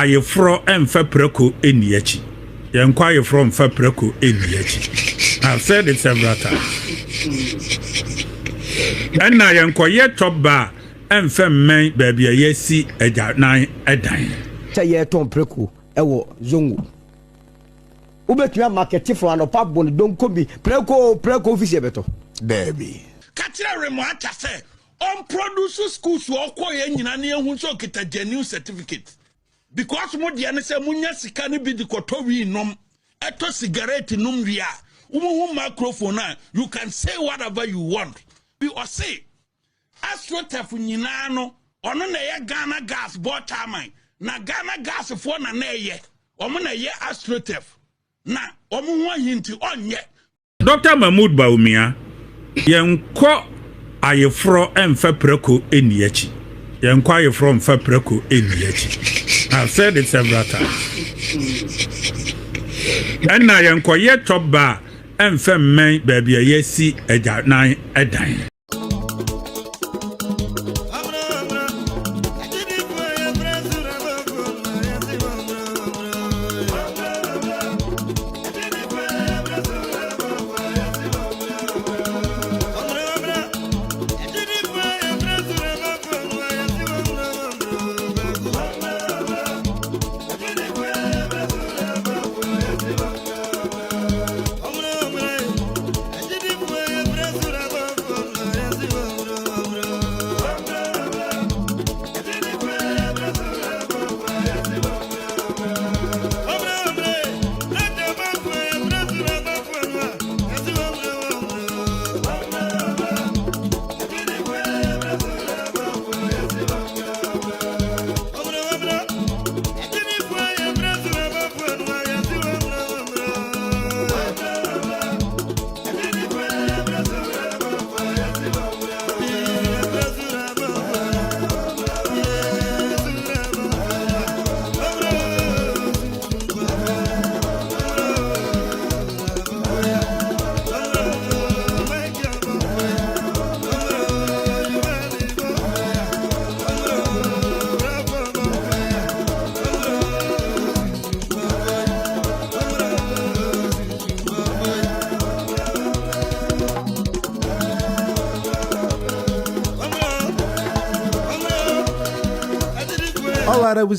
ayefro emfa preko eniachi. Yenkwa ayefro emfa preko eniachi. I've said it several times. And now yenkwa ye top bar emfa men baby yesi eja nan edan. Cha ye ton preko ewo zongo. Ubetumi market for an pap bon don kobi preko office beto. Baby. Katira remo ata say on produce schools wo ko ye nyina na ehun so kita genuine certificate. Because mo dia ne say munya sika ne bi di kotowi nom eto cigarette nom ria. Umu microphone you can say whatever you want. We or say astrotef nyina no ono na ye Ghana gas bottom na Ghana gas for na ye omo na ye astrotef na omo ho hinti onye Dr. Mahmoud Baumia yenko ayefro emfa preko eniachi. Yenko ayefro emfa preko eniachi. I've said it several times. And now yenko ye top bar emfa men baby yesi eja nan edan.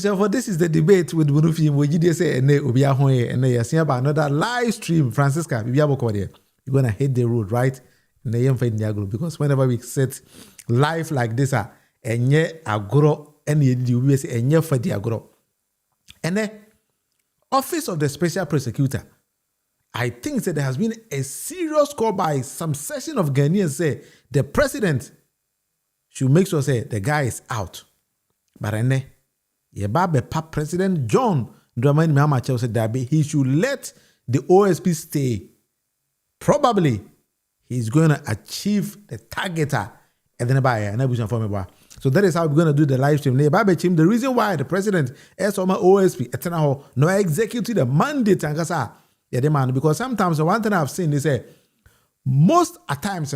For this is the debate with Bunufi. We say and yes, about another live stream. Francisca, you're gonna hit the road, right? Because whenever we set live like this, and yet agro and you say and yet for the agro. And the Office of the Special Prosecutor, I think that there has been a serious call by some section of Ghanaians say the president should make sure say the guy is out. But and President John Mahama said that he should let the OSP stay. Probably he's going to achieve the target. And then so that is how we're going to do the live stream. The reason why the president is on my OSP, no execute the mandate, because sometimes the one thing I've seen is most at times,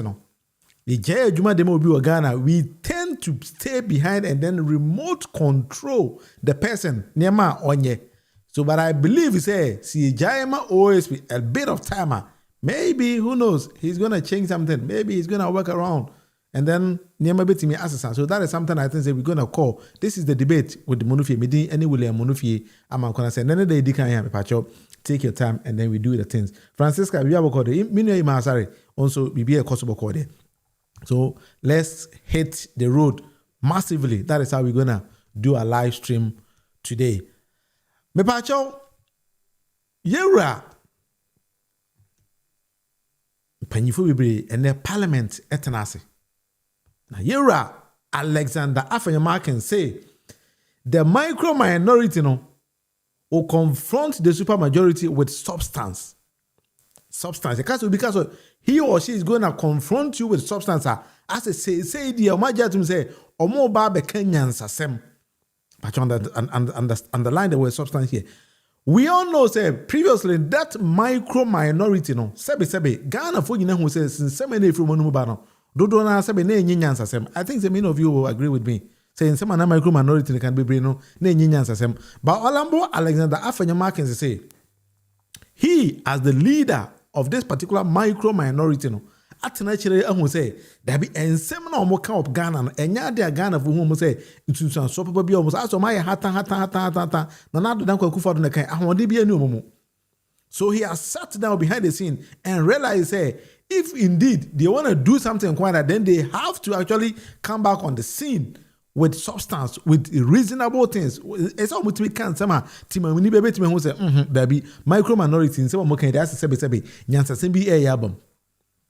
the Ghana, we tend to stay behind and then remote control the person. So, but I believe see Jaima OSP a bit of timer. Maybe, who knows, he's going to change something. Maybe he's going to work around. And then, so that is something I think that we're going to call. This is the debate with the Monufie. Medi any William Monufie. I'm going to say, none day take your time and then we do the things. Francisca, we have a code. Also, we be a possible code. So let's hit the road massively. That is how we're going to do a live stream today. Me pacho, yera panyifu bibre and the parliament etenase. Now yera Alexander Afanyama can say the micro minority will confront the super majority with substance. Because he or she is going to confront you with substance. As I say, the Omajatum say, Omo Babe Kenyan Sasem. But underline the word substance here. We all know, say, previously, that micro minority, Sebe, Ghana for you who says, since so many from Monumubano, Dodona Sebe, Nyan Sasem. I think the many of you will agree with me. saying some micro minority can be brain no nyansa. But Olambo Alexander Afenyamakins say he as the leader of this particular micro minority no atenachire ahu say there be ensem na omo ka of Ghana no enya de Ghana for whom say ntunsan so papa bi omo so my hata na na do dan kwakufa do na kan ahode bi ani omo. So he has sat down behind the scene and realized say if indeed they want to do something quite, then they have to actually come back on the scene with substance, with reasonable things. It's all we can say, Tima, we need to be who say, there be micro minority in some more that's a sebe nyansa sembi a album.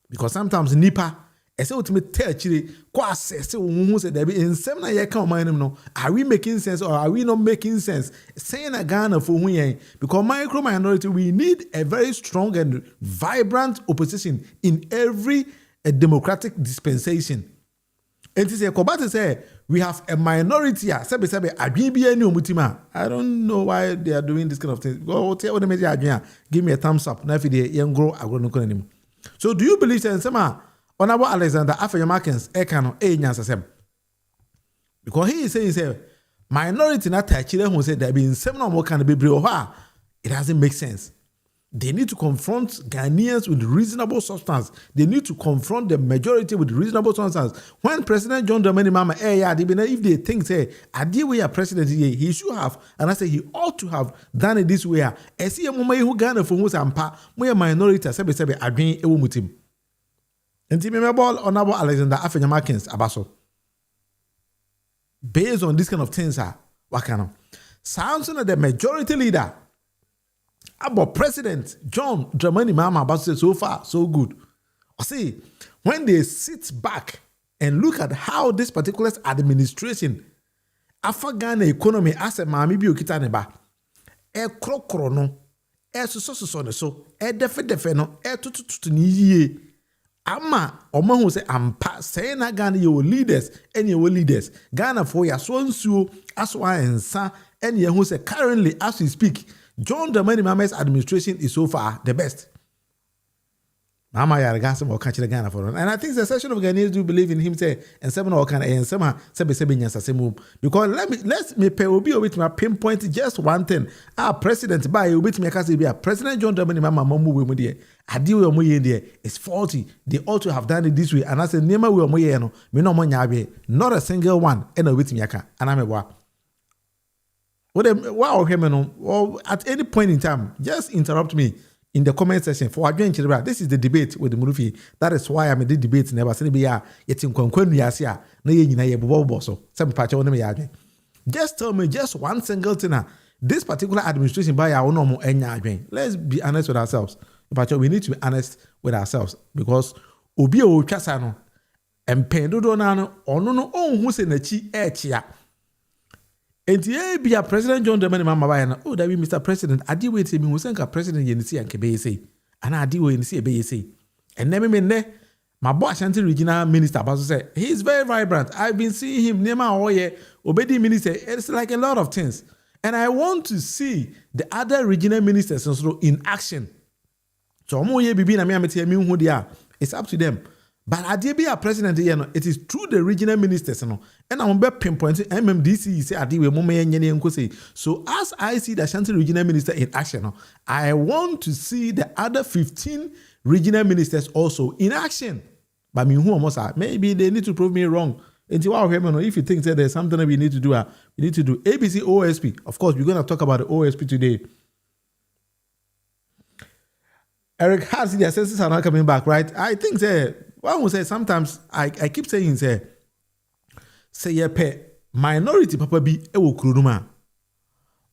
Because sometimes nipa, it's ultimate tell chili, quasi, who said there be in some na yaka mind no. Are we making sense or are we not making sense? Saying a Ghana for who because micro minority, we need a very strong and vibrant opposition in every democratic dispensation. And to say, Kobata say, we have a minority. I don't know why they are doing this kind of thing. Go tell them, give me a thumbs up. Now, if they young grow, I will not anymore. So, do you believe that some Honorable Alexander Afenyamakins Ekano Nyansasem? Because he is saying, say, minority not touch who said there being seven more can be brave. It doesn't make sense. They need to confront Ghanaians with reasonable substance. They need to confront the majority with reasonable substance. When President John Mahama, if they think, say, I deal with a president, he should have, and I say he ought to have done it this way. I see a moment who Ghana for who's ampa, my minority, sebe, agreeing a woman. And Timmy Mabel, Honorable Alexander Afenyamakins Abaso. Based on this kind of things, what kind of? Sounds like the majority leader. About President John Mahama about say so far so good. See, when they sit back and look at how this particular administration Ghana economy as a mami bi okita ne ba krokro no so defe no tutu ni yie ama omahu say ampa say na Ghana your leaders and your leaders Ghana for ya so nsuo aso ansa and ye hu say currently as we speak John Mahama's administration is so far the best. Mama Yargasam or catch the Ghana for and I think the section of Ghanaians do believe in him say and seven or can and some sebe because let's me pay obi with my pinpoint just one thing. Our president by with me be a President John Mahama mamu we there. Adiwe omo there is faulty. They ought to have done it this way. And I said nema we omo no me no mo not a single one and with me aka and I'm a wow, at any point in time, just interrupt me in the comment section for again. This is the debate with the Murufi. That is why I'm in the debate. Never seen be yet in Konkwenu Yasia. No ye bobo so. Some patch on me. Just tell me just one single thing. This particular administration by our normal enya. Let's be honest with ourselves. We need to be honest with ourselves because obi o chasano and pendodo nano ono who say na chi chia. And here be a President John Mahama. Oh, that be Mr. President. I deal with him. We send a president in the sea and Kebe say, and I deal in the sea be say. And never mean my boy Ashanti regional minister Basu say he's very vibrant. I've been seeing him near my oye obedi minister. It's like a lot of things, and I want to see the other regional ministers also in action. So omoye bibi na me ameti emi hu dia. It's up to them. But I did be a president here. It is through the regional ministers, and I'm be pinpointing MMDC. Say I did we mama say. So as I see the Ashanti regional minister in action, I want to see the other 15 regional ministers also in action. But me who almost maybe they need to prove me wrong. If you think that there's something that we need to do, we need to do ABC OSP. Of course, we're going to talk about the OSP today. Eric has the senses are not coming back, right? I think one will say sometimes I keep saying say ye pe minority papa bi ewo kurunuma.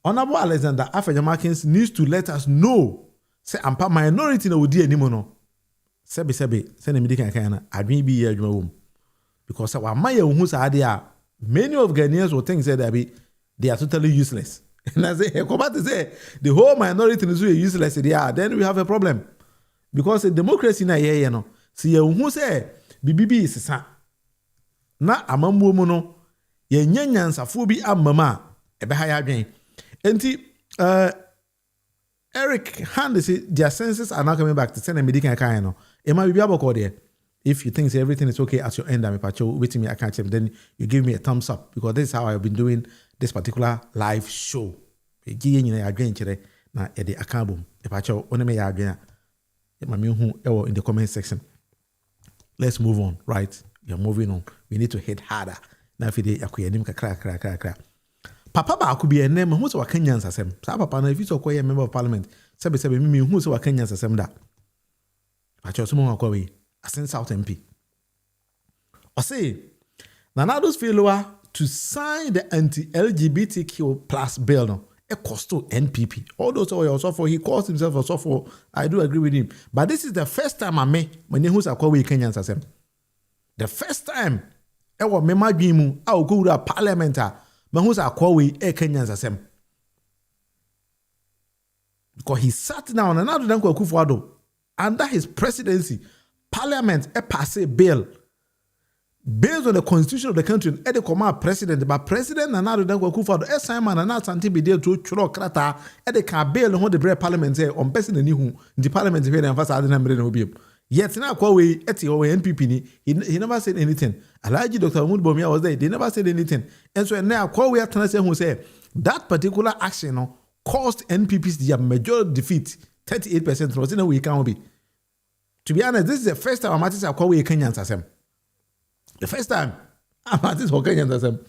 Honorable Alexander Afenyamakins needs to let us know say ampa minority na odi animo no. Sebe say na midi kan na adwen bi ye adwuma wom. Because wa maye hu sa ade a many of Ghanaians will think say that they are totally useless. And I say come back to say the whole minority is useless then we have a problem. Because the democracy na ye no si ye hu say bibibi sisa na amamuo mu no ye nyanyansafo bi amama ebe ha ya adwen enti Eric Hand say their senses are now coming back to send a medical kind no e ma bibi aboko there If you think everything is okay at your end, I'm waiting me, I can't check, then you give me a thumbs up because this is how I've been doing this particular live show. Na the account boom. In the comment section. Let's move on, right? You're moving on. We need to hit harder. Now if you Papa ba could be a name who's a Kenyans as him. Papa, if you talk a member of parliament, Sabi me who's a Kenyans as him that. I chose someone away. I sent South MP. I say, Nanado's failure to sign the anti-LGBTQ plus bill, no, it cost to NPP. Although so also for he calls himself a software, I do agree with him. But this is the first time I met when who's a Kwawe Kenyans as him. The first time I was me magimu, I will go to a parliamentar. But who's a Kwawe Kenyans as him? Because he sat down and another than Kufuado under his presidency, Parliament passed a bill based on the constitution of the country. And the command president, but president and another than Kufuado, Simon and not something be deal to Churo Krata, and they can bail on the bread parliament say on person who the parliament is very emphasized in Yet now Kwawe NPP he never said anything. Alaji Dr. Mudbomia was there, they never said anything. And so now Kwawe who say that particular action caused NPP's their major defeat, 38%. Was in a way can be. To be honest, this is the first time Amatis are called Kenyans as him. The first time Amatis are Kenyans as him.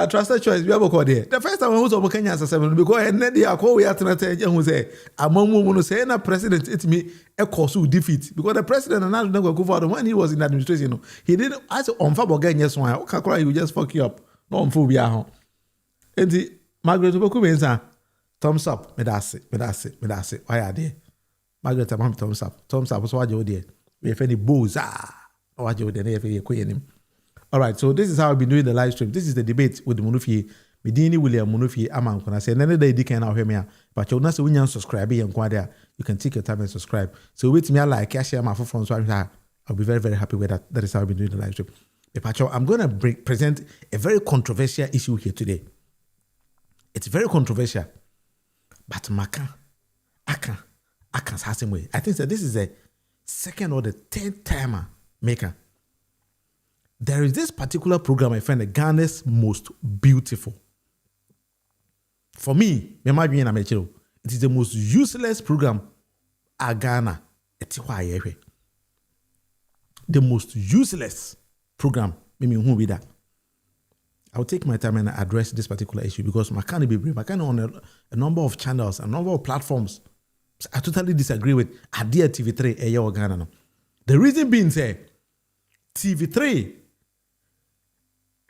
Trusted choice, we have a call there. The first time I was over Kenyans as him because they are called Atta who say, among women who say, president, it's me a cause of defeat. Because the president and another go forward when he was in administration, he didn't ask on Fabo Kenyans one. Okay, you just fuck you up. No on phobia. And the Margaret Bokumensa. Thumbs up, me that's it. Why are they? Margaret, I'm thumbs up. Thumbs up, so what you there? We have any boos, what you there? All right, so this is how I've been doing the live stream. This is the debate with the Munufi, Medini William Munufi, Aman. When I say, another day, they can hear me, but you'll not say when you subscribe, you can take your time and subscribe. So, wait me, I like, I share my phone, so I'll be very, very happy with that. That is how I've been doing the live stream. I'm going to present a very controversial issue here today. It's very controversial. But I can have same way. I think that this is the second or the third timer maker. There is this particular program I find the Ghana's most beautiful. For me, it is the most useless program at Ghana. The most useless program. Who be that? I'll take my time and address this particular issue because I can't be brief. I can't on a number of channels, a number of platforms. I totally disagree with Adia TV3 or Ghana. The reason being say TV3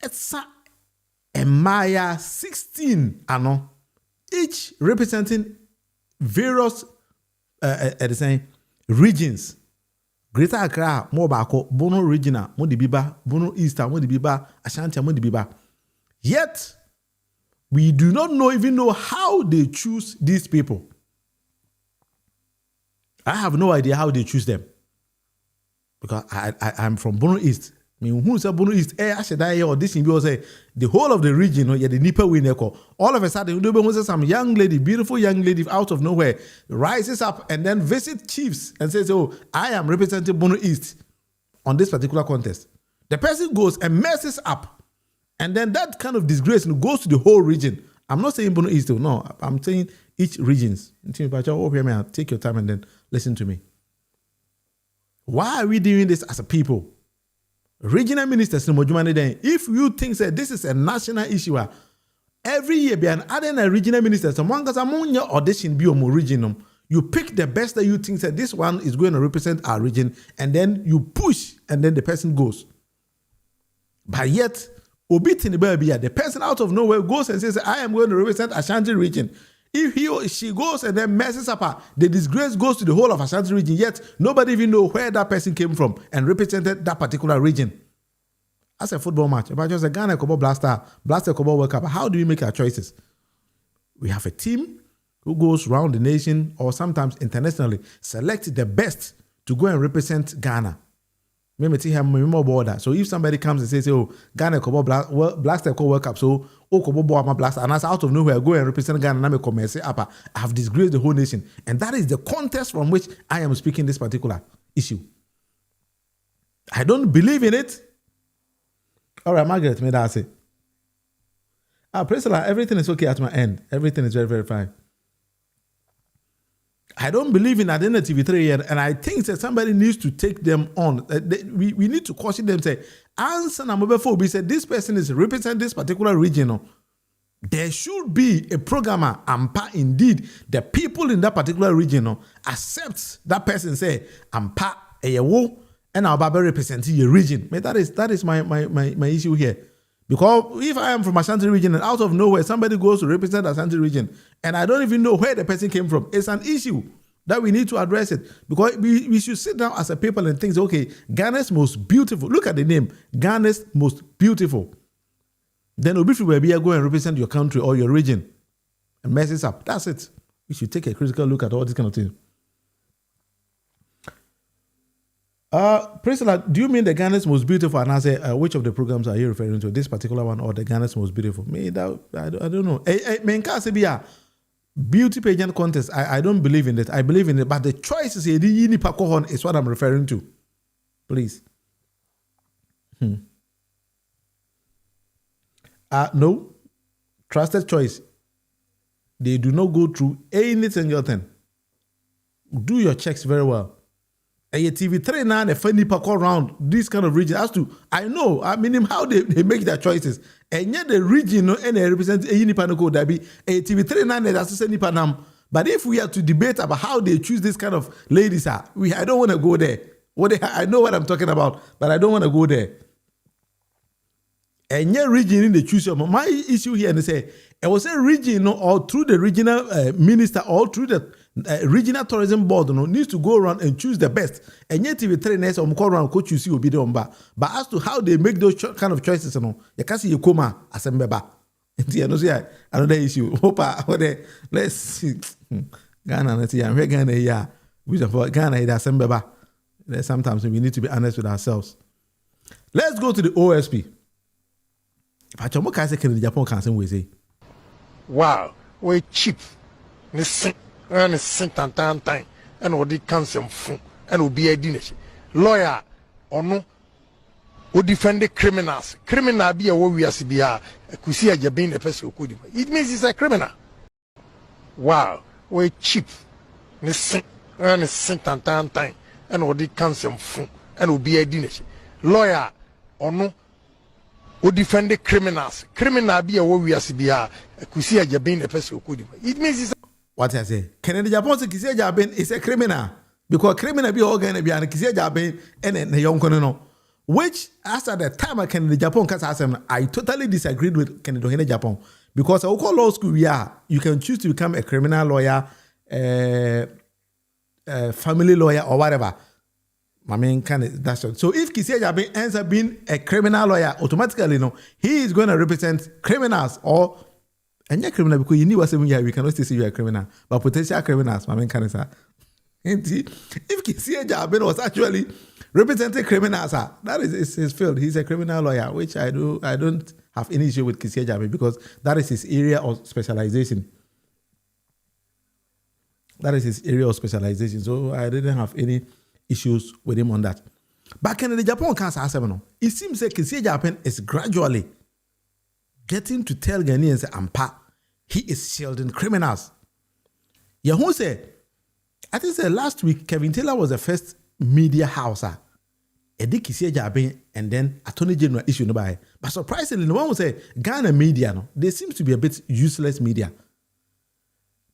it's a Maya 16 each representing various regions. Greater Accra, Mobako, Bono Regional, Modibiba, Bono Eastern, Modibiba, Ashanti, Modibiba. Yet, we do not even know how they choose these people. I have no idea how they choose them. Because I'm from Bono East. I mean, who said Bono East? Or this thing say the whole of the region, the Nipa Wineko. All of a sudden, some young lady, beautiful young lady out of nowhere, rises up and then visit chiefs and says, oh, I am representing Bono East on this particular contest. The person goes and messes up. And then that kind of disgrace goes to the whole region. I'm not saying Bono East, no. I'm saying each regions. Take your time and then listen to me. Why are we doing this as a people? Regional ministers, if you think that this is a national issue, every year, be an other regional ministers, among us among your audition, be more regional. You pick the best that you think that this one is going to represent our region, and then you push, and then the person goes. But yet, the person out of nowhere goes and says, I am going to represent Ashanti region. If he or she goes and then messes up, the disgrace goes to the whole of Ashanti region, yet nobody even knows where that person came from and represented that particular region. That's a football match. If I just a Ghana Kobo Blaster Kobo World Cup, how do we make our choices? We have a team who goes around the nation or sometimes internationally, select the best to go and represent Ghana. more border. So if somebody comes and says, oh, Ghana Kobo Black Step World Cup, so Kobo Boama Blast, and as out of nowhere, go and represent Ghana and come and say, I have disgraced the whole nation. And that is the context from which I am speaking this particular issue. I don't believe in it. All right, Margaret, may I say? Praise the Lord, everything is okay at my end. Everything is very, very fine. I don't believe in identity TV3 yet, and I think that somebody needs to take them on. We need to caution them, say, answer number 4, we said this person is representing this particular region. There should be a programmer, AMPA, indeed, the people in that particular region accept that person say, AMPA, and I'll be representing your region. That is my issue here. Because if I am from Ashanti region and out of nowhere, somebody goes to represent Ashanti region and I don't even know where the person came from, it's an issue that we need to address it. Because we should sit down as a people and think, okay, Ghana's most beautiful. Look at the name, Ghana's most beautiful. Then Obifi will be go and represent your country or your region and mess it up. That's it. We should take a critical look at all these kind of things. Priscilla, do you mean the Ghana's most beautiful? And I say, which of the programs are you referring to? This particular one or the Ghana's most beautiful? I don't know. Beauty pageant contest, I don't believe in it. I believe in it, but the choices is what I'm referring to. Please. No. Trusted choice. They do not go through any single thing. Do your checks very well. A TV3 now, a funny park around this kind of region. As to, I know, I mean, how they make their choices. And yet the region, and they represent a Unipanoko, that be a TV3 now, that's a Nipanam. But if we are to debate about how they choose this kind of ladies, I don't want to go there. I know what I'm talking about, but I don't want to go there. And yet region, they choose your. My issue here, and they say, it was a region, or through the regional minister, or through the regional tourism board, needs to go around and choose the best. And yet, TV3 next or go around coach you see will be the but as to how they make those kind of choices, you can't see you come as a member. Another issue. Let's see. Ghana, let's see. I'm here, Ghana, yeah. Ghana, it's a member. Sometimes we need to be honest with ourselves. Let's go to the OSP. Wow, we're cheap. And tantan and what it can some fun and will be a dinner. Lawyer or no would defend the criminals. Criminal be a we are CBR. Could see a jabin a person who could. It means it's a criminal. Wow, we're cheap. And tantan and what it can some fun and will be a dinner. Lawyer or no would defend the criminals. Criminal be a we are CBR. Could see a jabin a person who could. It means it's what I say? Kennedy Japan say Kisia Jaben is a criminal because criminal be all going to be an Kisia Jaben and the young kono. Which as at the time I Kennedy Japan I totally disagreed with Kennedy Japan because I call law school you can choose to become a criminal lawyer, family lawyer or whatever. My main that's so if Kisia Jaben ends up being a criminal lawyer, automatically he is going to represent criminals or. And you're criminal because you knew what 7 years we cannot still say you are a criminal, but potential criminals, my main cancer. If Kisia Jaben was actually representing criminals, that is his field. He's a criminal lawyer, which I don't have any issue with Kisia Jaben because that is his area of specialization. So I didn't have any issues with him on that. But in the Japan cancer, it seems like Kisia Jaben is gradually getting to tell Ghanaians Ampa, he is shielding criminals. Yahoo said, I think last week, Kevin Taylor was the first media house. Edi Kisia Jaben and then Attorney General issue no by. But surprisingly, no one will say Ghana media, they seem to be a bit useless media.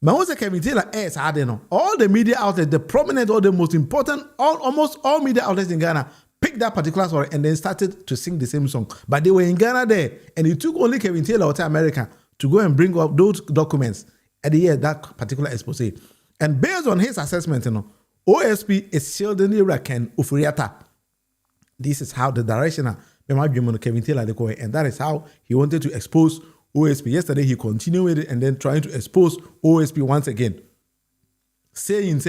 But once Kevin Taylor is all the media outlets, the prominent or the most important, almost all media outlets in Ghana picked that particular story and then started to sing the same song. But they were in Ghana there, and it took only Kevin Taylor to America to go and bring up those documents at the end that particular expose. And based on his assessment, OSP is shielding Iraq and Ofori-Atta. This is how the direction Kevin Taylor and that is how he wanted to expose OSP. Yesterday he continued with it and then trying to expose OSP once again, saying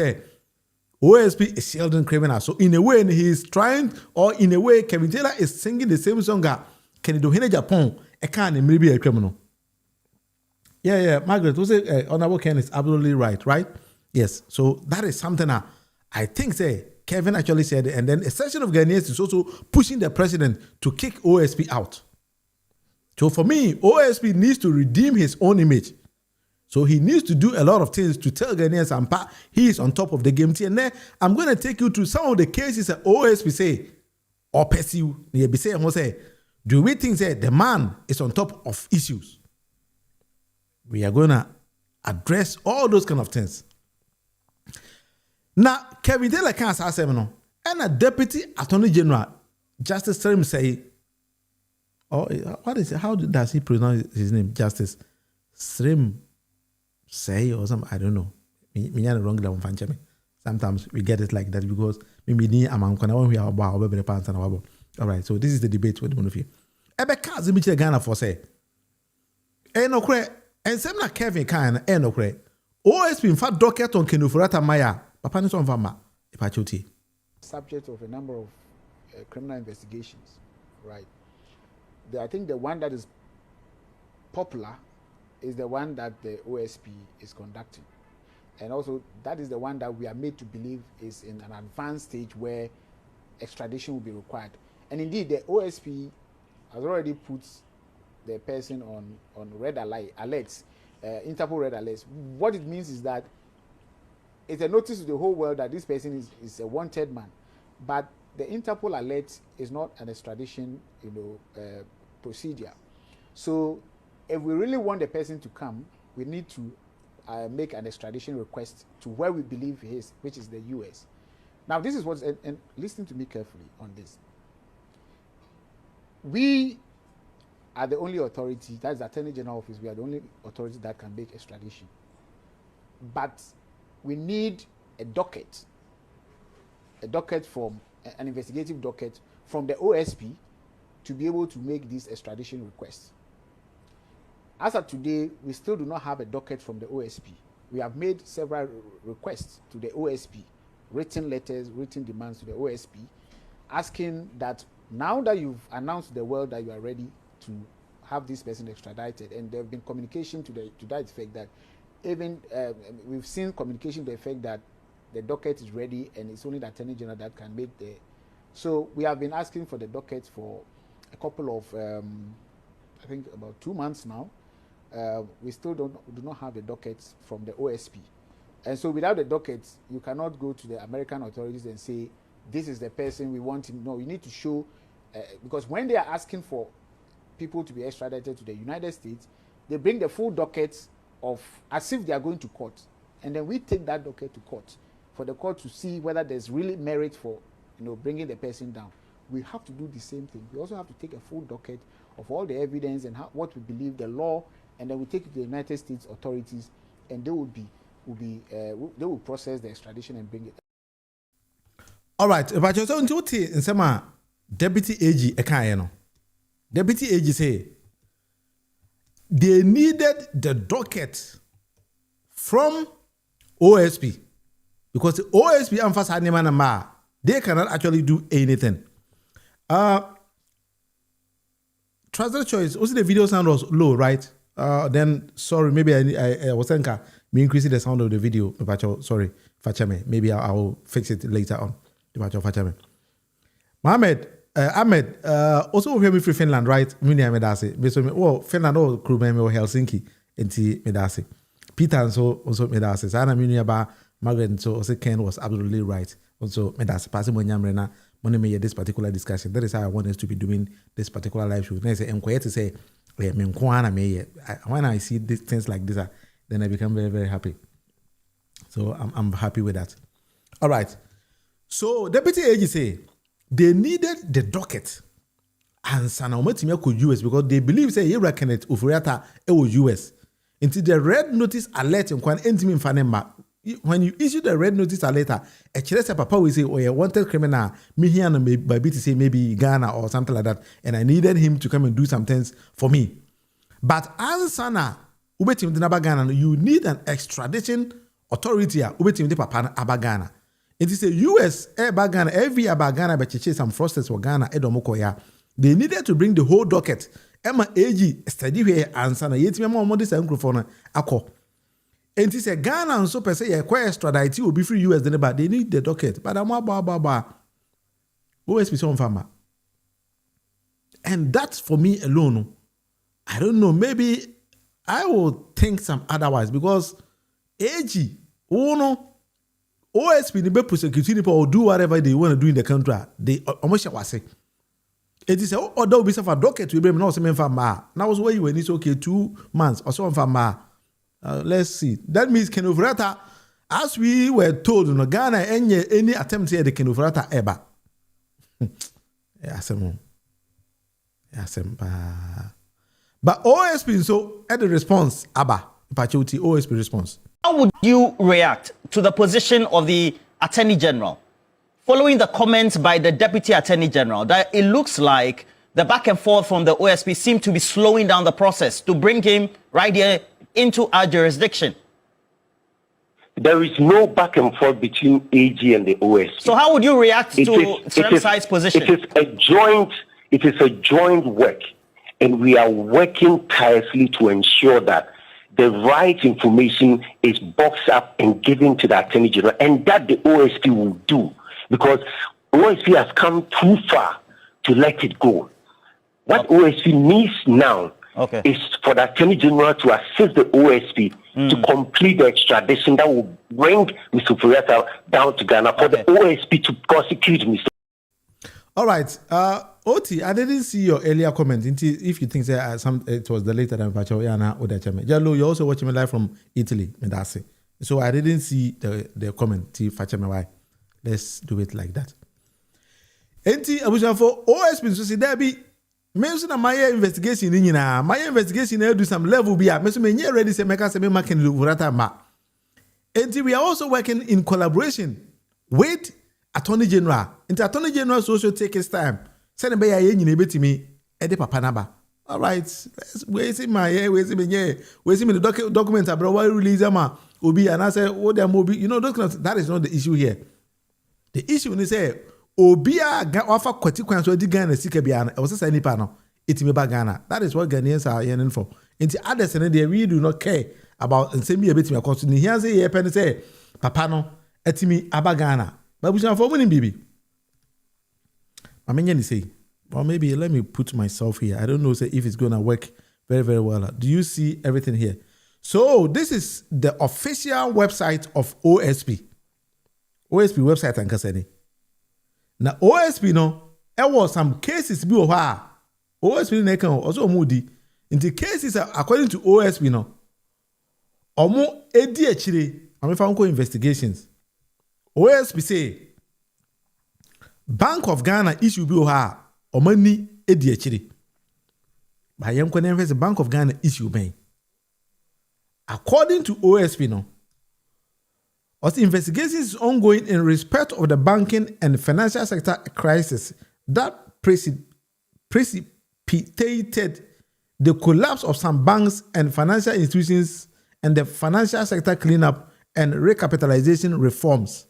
OSP is shielding criminals. So in a way, he is trying, or in a way, Kevin Taylor is singing the same song that Kenny Dohene Japan, a can maybe a criminal. Yeah, Margaret, was it Honorable Ken is absolutely right? Yes. So that is something that I think Kevin actually said, and then a section of Ghanaians is also pushing the president to kick OSP out. So for me, OSP needs to redeem his own image. So he needs to do a lot of things to tell Ghanaians he is on top of the game. And then I'm going to take you to some of the cases that OSP say, or pursue, do we think that the man is on top of issues? We are going to address all those kind of things. Now, Kevin Taylor can't say, and a deputy attorney general, Justice Srim say, what is it? How does he pronounce his name? Justice Srim say or something? I don't know. Sometimes we get it like that because maybe all right, so this is the debate with one of you. Ebeka Zimichi Ghana for say, and some na Kevin Khan, OSP in fact docket on Ofori-Atta Maya, Papa Nison Vama, Ipachoti. Subject of a number of criminal investigations, right? I think the one that is popular is the one that the OSP is conducting. And also, that is the one that we are made to believe is in an advanced stage where extradition will be required. And indeed, the OSP has already put the person on red alerts, Interpol red alerts. What it means is that it's a notice to the whole world that this person is a wanted man. But the Interpol alert is not an extradition, procedure. So, if we really want the person to come, we need to make an extradition request to where we believe he is, which is the U.S. Now, this is what, and listen to me carefully on this. We are the only authority, that's the Attorney General Office, we are the only authority that can make extradition. But we need a docket from, an investigative docket from the OSP to be able to make this extradition request. As of today, we still do not have a docket from the OSP. We have made several requests to the OSP, written letters, written demands to the OSP, asking that now that you've announced to the world that you are ready to have this person extradited, and there have been communication to that effect that even we've seen communication to the effect that the docket is ready and it's only the Attorney General that can make the. So we have been asking for the docket for a couple of, I think about 2 months now. We still do not have the dockets from the OSP. And so without the dockets, you cannot go to the American authorities and say, this is the person we want him. No, you need to show, because when they are asking for people to be extradited to the United States, they bring the full dockets of, as if they are going to court. And then we take that docket to court for the court to see whether there's really merit for, bringing the person down. We have to do the same thing. We also have to take a full docket of all the evidence and what we believe the law, and then we take it to the United States authorities, and they will process the extradition and bring it. All right, but you're saying in some Deputy AG Deputy AG say they needed the docket from OSP because the OSP emphasized they cannot actually do anything. Trusted choice. Also, the video sound was low, right? Then sorry, maybe I was saying me increasing the sound of the video. Sorry, Fachame. Maybe I'll fix it later on. Fachame. Mohammed, Ahmed, also hear me from Finland, right? Mini Medase. Oh, Finland or crew member Helsinki enti Medase. Peter also Medase. Sana mini about Margaret so also Ken was absolutely right. Also Medase. Passing when Yamrena. Money this particular discussion. That is how I want us to be doing this particular live show. Then I say, I'm quiet to say, when I see these things like this, then I become very, very happy. So I'm happy with that. All right. So Deputy AG say they needed the docket and Sanaometimia could US because they believe say you reckon it Ofori-Atta was US. Until the red notice alert in Kwan Intimate Fanema. When you issue the red notice alert, a Chelsea papa will say, oh, a wanted criminal, me here and by to say maybe Ghana or something like that, and I needed him to come and do some things for me. But as Sana, Ubetim Ghana, you need an extradition authority, Ubetim de Papa Abagana. It is a US Ghana, every about Ghana, but some frosters for Ghana, Edomokoya. They needed to bring the whole docket. Emma AG study here answer na yet me more this microphone akọ. And it is a Ghana and so per se quite extradite will be free US but they need the docket. But I'm ba OSP some farmer. And that's for me alone. I don't know, maybe I will think some otherwise because AG OSP the prosecuting people or do whatever they want to do in the country. They almost say. It is although we suffer docket we bring now some farmer. Now was where you when it's okay 2 months or so farmer. Let's see. That means Ken Ofori-Atta, as we were told in Ghana, any attempt here the Ken Ofori-Atta ever. Yes, but OSP so at the response, Abba, Pachuti OSP response. How would you react to the position of the Attorney General following the comments by the Deputy Attorney General that it looks like the back and forth from the OSP seem to be slowing down the process to bring him right here into our jurisdiction? There is no back and forth between AG and the OSP. So how would you react to Sremsai's position? It is a joint work, and we are working tirelessly to ensure that the right information is boxed up and given to the Attorney General, and that the OSP will do, because OSP has come too far to let it go. What OSP needs now is for the Attorney General to assist the OSP to complete the extradition that will bring Mr. Ofori-Atta down to Ghana for the OSP to prosecute Mr. All right. Oti, I didn't see your earlier comment. If you think it was the later than Pachoyana or the Chame. Jalo, you also watching me live from Italy, Medase. So I didn't see the comment. Why? Let's do it like that. Enti Abuja for OSP so see there be mention my investigation in my investigation do some level be me so me ready say make say me making Ofori-Atta ma. Enti we are also working in collaboration with Attorney General. Into Attorney General so also take his time. Send be ya nyina betimi e de papa naba. All right. We see my we see me the document abro we release am obi and I say what them obi you know those kind of, that is not the issue here. The issue is say obi a offer kwati kwan so di Ghana sika bia na e was say nipa no itimi ba Ghana. That is what Ghanaians are yearning for. Into others and they really do not care about nsemi e betimi akọ so ni here say ye pen say papa no etimi aba Ghana. Babuja for winning bibi. I say, well, maybe let me put myself here. I don't know say if it's gonna work very, very well. Do you see everything here? So this is the official website of OSP. OSP website and kaseni. Now OSP no, there was some cases be oha. OSP ne kan also mudi. In the cases according to OSP no, omo edi echire. I'm found investigations. OSP say Bank of Ghana issue bi oha omani edi echire. Ba yem ko na Bank of Ghana issue ben. According to OSP no, as investigations is ongoing in respect of the banking and financial sector crisis that precipitated the collapse of some banks and financial institutions and the financial sector cleanup and recapitalization reforms.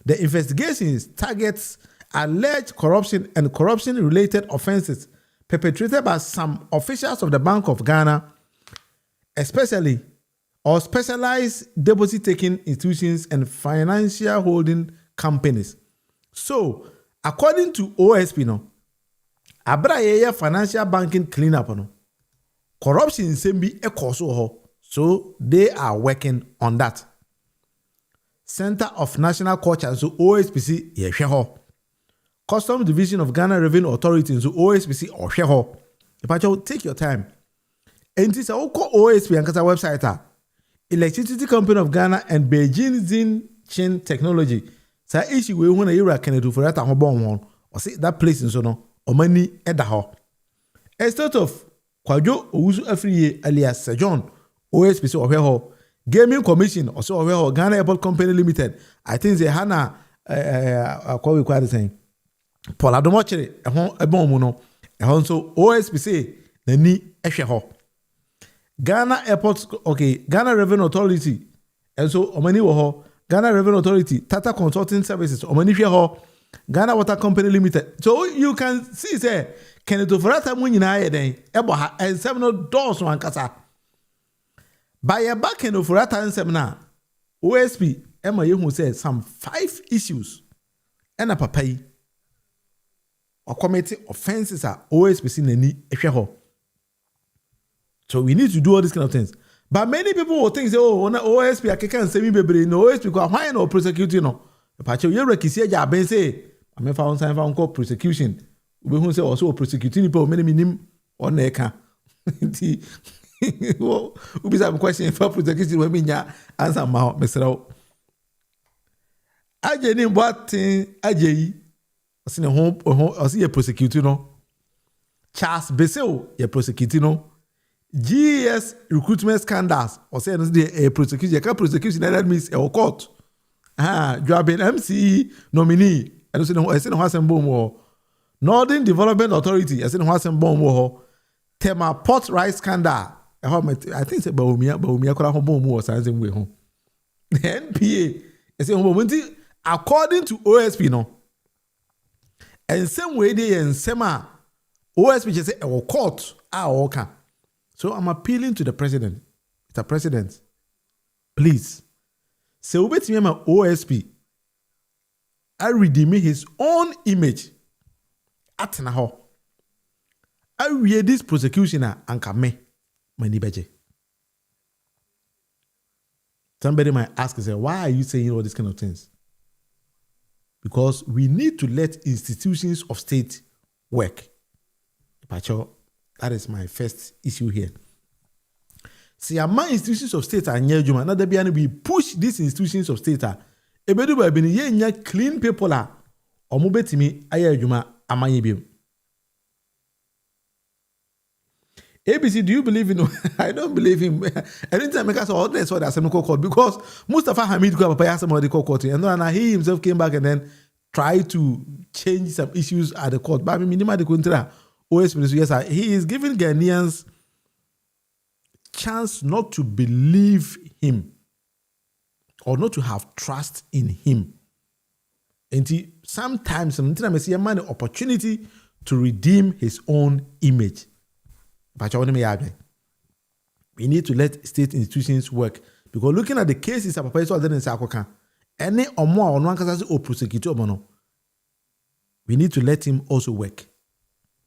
The investigations targets alleged corruption and corruption-related offenses perpetrated by some officials of the Bank of Ghana, especially or specialized deposit-taking institutions and financial holding companies. So, according to OSP, no, Abraya financial banking cleanup, no, corruption in be a cause. So they are working on that. Center of National Culture, so OSPC, yesheho. Customs Division of Ghana Revenue Authority, so OSPC, osheho. If I take your time. And this is OSP and Kasa website. Electricity Company of Ghana and Beijing Xinjiang Technology. Sa issue we want to hear Kennedy Ofori-Atta hobon one. Or see that place in so no. Or money edaho. A sort of Kwajo Owusu Afriye alias Sir John. OSPC Oheho. Gaming Commission also Oheho. Ghana Airport Company Limited. I think they hana what we call the same. Paula Domochere ebon mu no. Ehon so OSPC na ni ehwe Ghana Airport, okay, Ghana Revenue Authority, and so omani wo ho, Ghana Revenue Authority, Tata Consulting Services, Omanifia Ghana Water Company Limited. So you can see, say, Kenneth Ofori-Atta Munyina then, Eboha, and 7 doors one kasa. By a back end of Ofori-Atta and seminar, OSP, Emma Yehu said some 5 issues, and a papai or committee offenses are OSP seen any efeho. So we need to do all these kind of things. But many people will think, oh, on OSP, I can't say me, baby, no OSP, because why no prosecuting? No, the patch of your rekisi, ya ben say, I may found time found called prosecution. We won't say also prosecuting people, many minim on the account. Well, we have a question for prosecution when we answer my Mr. Aje ni what aje yi I see a home I see a prosecutor no Charles Beseo a prosecutor no GS recruitment scandals or say a prosecution you can prosecution that means a court you have been MCE nominee I say no hasn't bomb Northern Development Authority I say no hasn't bomb Tema Port Rice scandal I think say Baumia could have bomb or something way home NPA I say according to OSP no and same way they and sema OSP just say our court okay. So I'm appealing to the president. Mr. President, please say obey me my OSP I redeem his own image at na I read this prosecution and me many beje. Somebody might ask and say, why are you saying all these kind of things? Because we need to let institutions of state work. That is my first issue here. See, among institutions of state are near Juma. Now we push these institutions of state. Ebedu ba bini ye nya clean people la. Omo betimi aye Juma amanye bi. ABC, do you believe in? I don't believe him. Anytime I say all that's what I say no court because Mustafa Hamid go papa ask somebody court and then he himself came back and then tried to change some issues at the court. But I mean, minima de contra OSP yes, he is giving Ghanaians chance not to believe him or not to have trust in him. And sometimes I see a man an opportunity to redeem his own image. We need to let state institutions work because looking at the cases of Papa Iso then Sakoka, any or more on one case or prosecutor mono, we need to let him also work.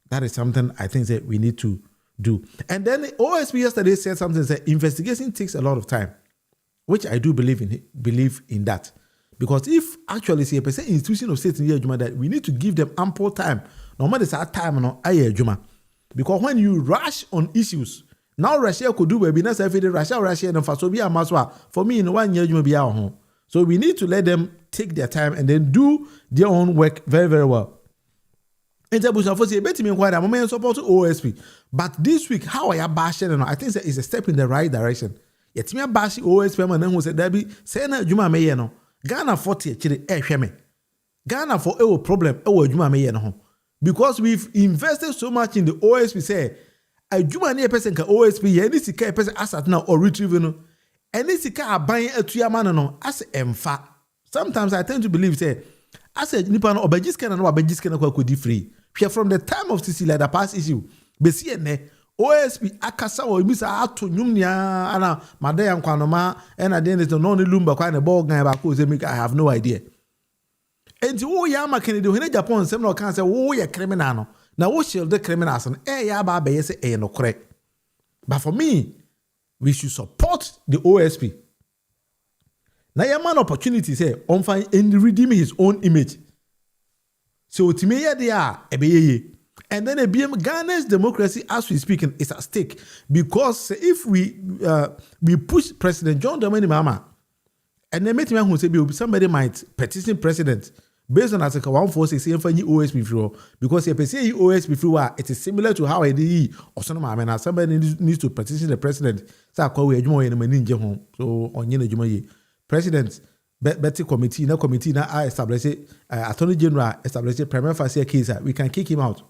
That is something I think that we need to do. And then OSP yesterday said something that investigation takes a lot of time, which I do believe in that. Because if actually say a percent institution of state in Juma that we need to give them ample time. No matter that time no aye Juma. Because when you rush on issues, now Russia could do baby na say Russia and Fasobia Maswa for me in 1 year Juma be home. So we need to let them take their time and then do their own work very, very well. I think this week, how I bash I think it's a step in the right direction. Yet me bash OSP man who said Debbie say na Juma me no Ghana 40 chire Ghana for a problem Juma me no because we've invested so much in the OSP say a Juma near person can OSP any sika person asset now or retrieve no any sika aban atuya man no as emfa. Sometimes I tend to believe say as a nipa no obajiska na obajiska na kwa free. From the time of Sicily, the past issue, Bessie OSP akasa or misa ato nyumnia ana madaya nkwanoma and at the end of the lumba kwa ball guy back I have no idea. And to yama Kennedy when Japan some no can say ya criminal no. Now what shall the criminals and ya ba be say no correct. But for me, we should support the OSP. Now your man opportunity say on find and redeem his own image. So to me, they are and then Ghana's democracy, as we speak, is at stake because if we push President John Mahama, and then who say somebody might petition president based on Article 146 for OSP free because if you say OSP free, it is similar to how I did or somebody needs to petition the president. So I call we home. So on president. Betty committee, I establish Attorney General establish a primary facie case. We can kick him out.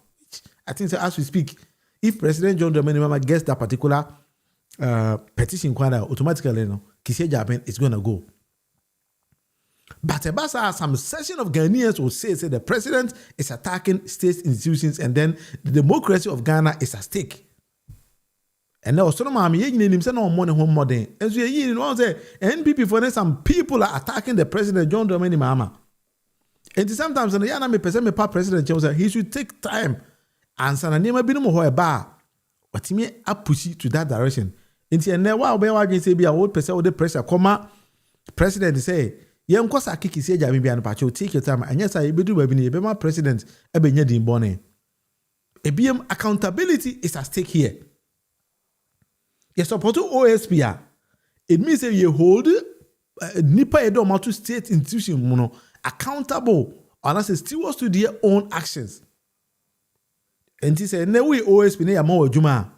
I think so as we speak, if President John Mahama gets that particular petition, automatically, no, Kisia Japan is going to go. But some section of Ghanaians will say the president is attacking state institutions and then the democracy of Ghana is at stake. And now, so I'm saying no money home modern. And so you know, say NPP for some people are attacking the president John Mahama. And sometimes when the me person me pa president he should take time and sana nima binu mo ho eba. What me a push to that direction. Inti and now we are say be a old person with the pressure. Comma president say yem kosa kiki say jami bi an pacho take your time. And yes I be do we be my president e be nya din bone. EBM accountability is at stake here. You support OSP. It means that you hold nipa edo to state institution accountable unless it still was to their own actions. And he said, "No way OSP ne yama juma.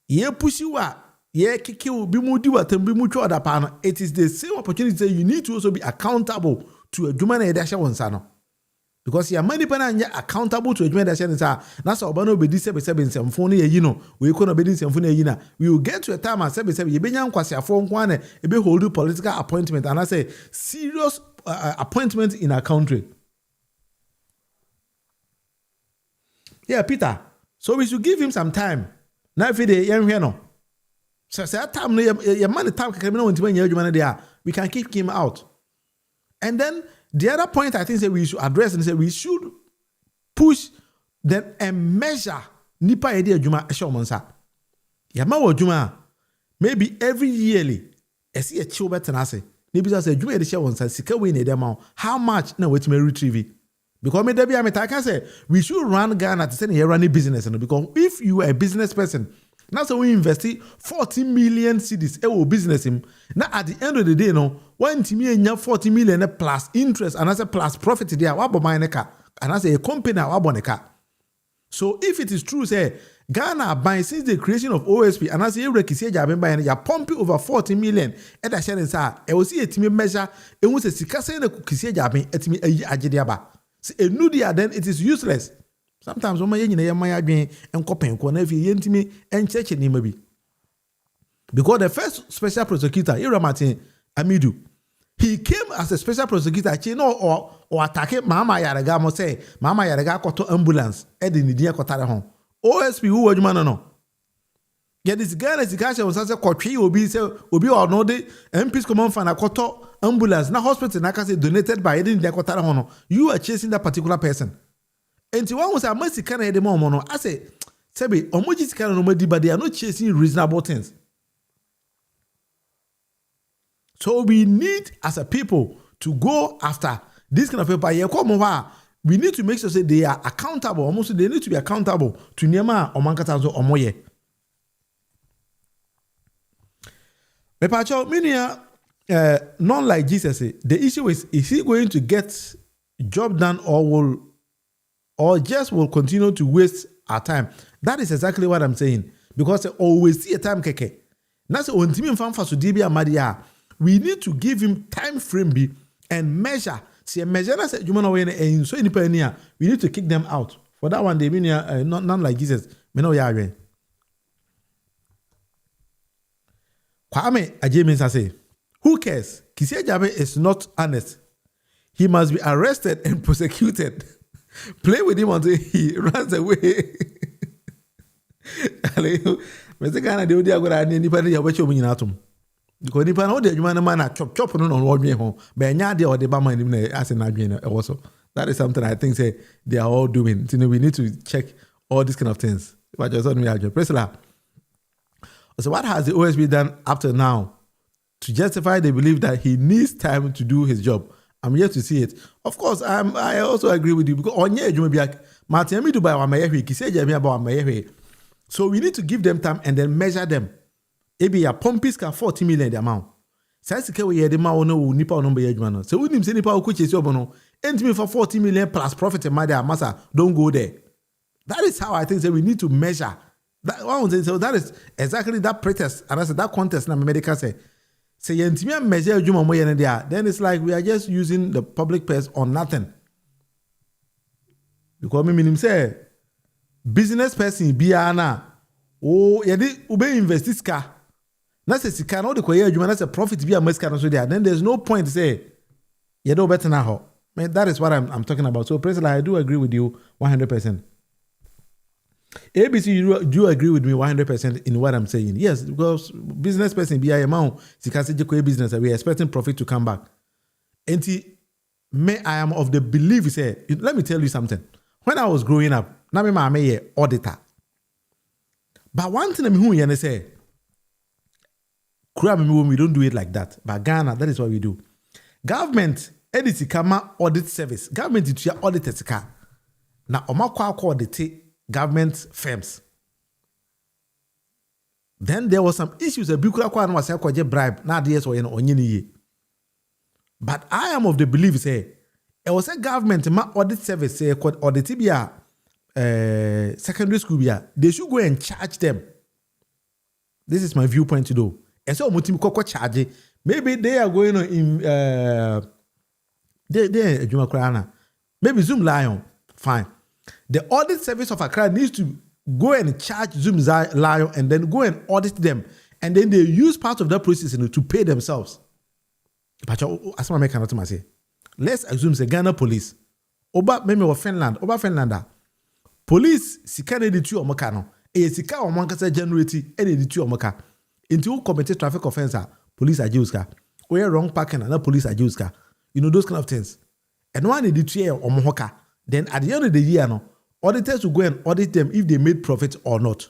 Ye pushi wa ye kiki bi mu di wa tembi mu twa da pa no. It is the same opportunity that you need to also be accountable to a juma na ye dasha wonsa no. Because ya many people are accountable to a joint that that's all. Bano be this 7 phone ye no. We couldn't be this phone ye na. We will get to a time at 7 ye be young kwasi a phone kwane e be hold political appointment and I say serious appointment in our country. Yeah, Peter. So we should give him some time. Now if they young no. So that time your money time we can keep him out. And then the other point I think that we should address and say we should push then and measure nipa idea juma eshomonsa. Yama wo juma maybe every yearly esi a chill better na say. Maybe say juma de share wonsa sika we need them how much na wait me retrieve. Because me debi am can say we should run Ghana to say running business because if you are a business person now so we invest 40 million cedis e business him. Now at the end of the day no when timi enya 40 million plus interest and as a plus profit there wa bo man neka and as a company wa bo neka. So if it is true say Ghana buying since the creation of OSP and as a rekisi jaben buy ya pumping over 40 million e da share nsa e wo see etimi measure e hu se sika say na kisi jaben etimi ayi agede aba. See enudia then it is useless. Sometimes when my enko na fi yentimi encheche ni mabi. Because the first special prosecutor, Martin Amidu, he came as a special prosecutor. Or attack Mahama Yaraga mo say Mahama Yaraga koto ambulance. Edi ni dia kotare hon. OSP who wajuma no. Get this guy as the was say kotwi obi or no de MPs command fan koto ambulance. Na hospital na say donated by edi dia kotare hon. You are chasing that particular person. And to one was a mercy kind of the moment. I say, Sebi, Omoji kind of nobody, but they are not chasing reasonable things. So we need as a people to go after this kind of people. We need to make sure that they are accountable. Almost they need to be accountable to Nema or Mankatazo or Moye. Repatriation, meaning not like Jesus. The issue is he going to get job done or just will continue to waste our time? That is exactly what I'm saying. Because always see a time keke. That's when Timmy Fanfa Sudibia Madia. We need to give him time frame and measure. See a measure as a human away and so independent. We need to kick them out. For that one, they mean none like Jesus. Me know ya. Kwame Ajay say, who cares? Kisia Jabe is not honest. He must be arrested and prosecuted. Play with him until he runs away. Mr. Ghana, they would have got any anybody a watch of me atom. Because if I know that you man chop on what me home, but Nyadi or the Bama in as an agreement also. That is something I think say they are all doing. You know, we need to check all these kind of things. But just on me, President. So what has the OSP done up to now to justify the belief that he needs time to do his job? I'm yet to see it. Of course, I also agree with you because on you may be like Martin me to buy my about so we need to give them time and then measure them. Maybe a pumpis can 40 million the amount. Since we hear the man no nipa no be adwuma. So we nim say nipa ku chesi obono. Entimi for 40 million plus profit in my massa. Don't go there. That is how I think that we need to measure. That one so that is exactly that pretest and I said that contest na America say. Say yentimi measure adwuma mo ye there. Then it's like we are just using the public purse on nothing. Because me minim say business person biya na oh yedi ube invest this car. Na say sika no de koye adwuma na say profit biya maska no so there. Then there's no point to say You know better now. That is what I'm talking about. So, President, I do agree with you 100%. ABC, you do agree with me 100% in what I'm saying. Yes, because business person be amount business, we are expecting profit to come back. And I am of the belief, say, let me tell you something. When I was growing up, now I'm a auditor. But one thing I'm say, we don't do it like that. But Ghana, that is what we do. Government, Edith audit service. Government is your auditors. Now, Omakwa audit government firms. Then there was some issues. A bukura kwa was a bribe. Now the so onyini. But I am of the belief say it was a government audit service say audit bia secondary school bia. They should go and charge them. This is my viewpoint to do. And so mutim koko charge. Maybe they are going on in maybe Zoom Lion. Fine. The audit service of Accra needs to go and charge Zoom Lion and then go and audit them. And then they use part of that process to pay themselves. But as I cannot say, let's assume the Ghana police. Oba maybe or Finland. Oba Finlanda. Police sika editu omaka no. Sika omanka se generate editu omaka. Into commit traffic offense, police ajuska. Or wrong parking and police ajuska. You know those kind of things. And one editu omohoka. Then at the end of the year, no, auditors will go and audit them if they made profit or not.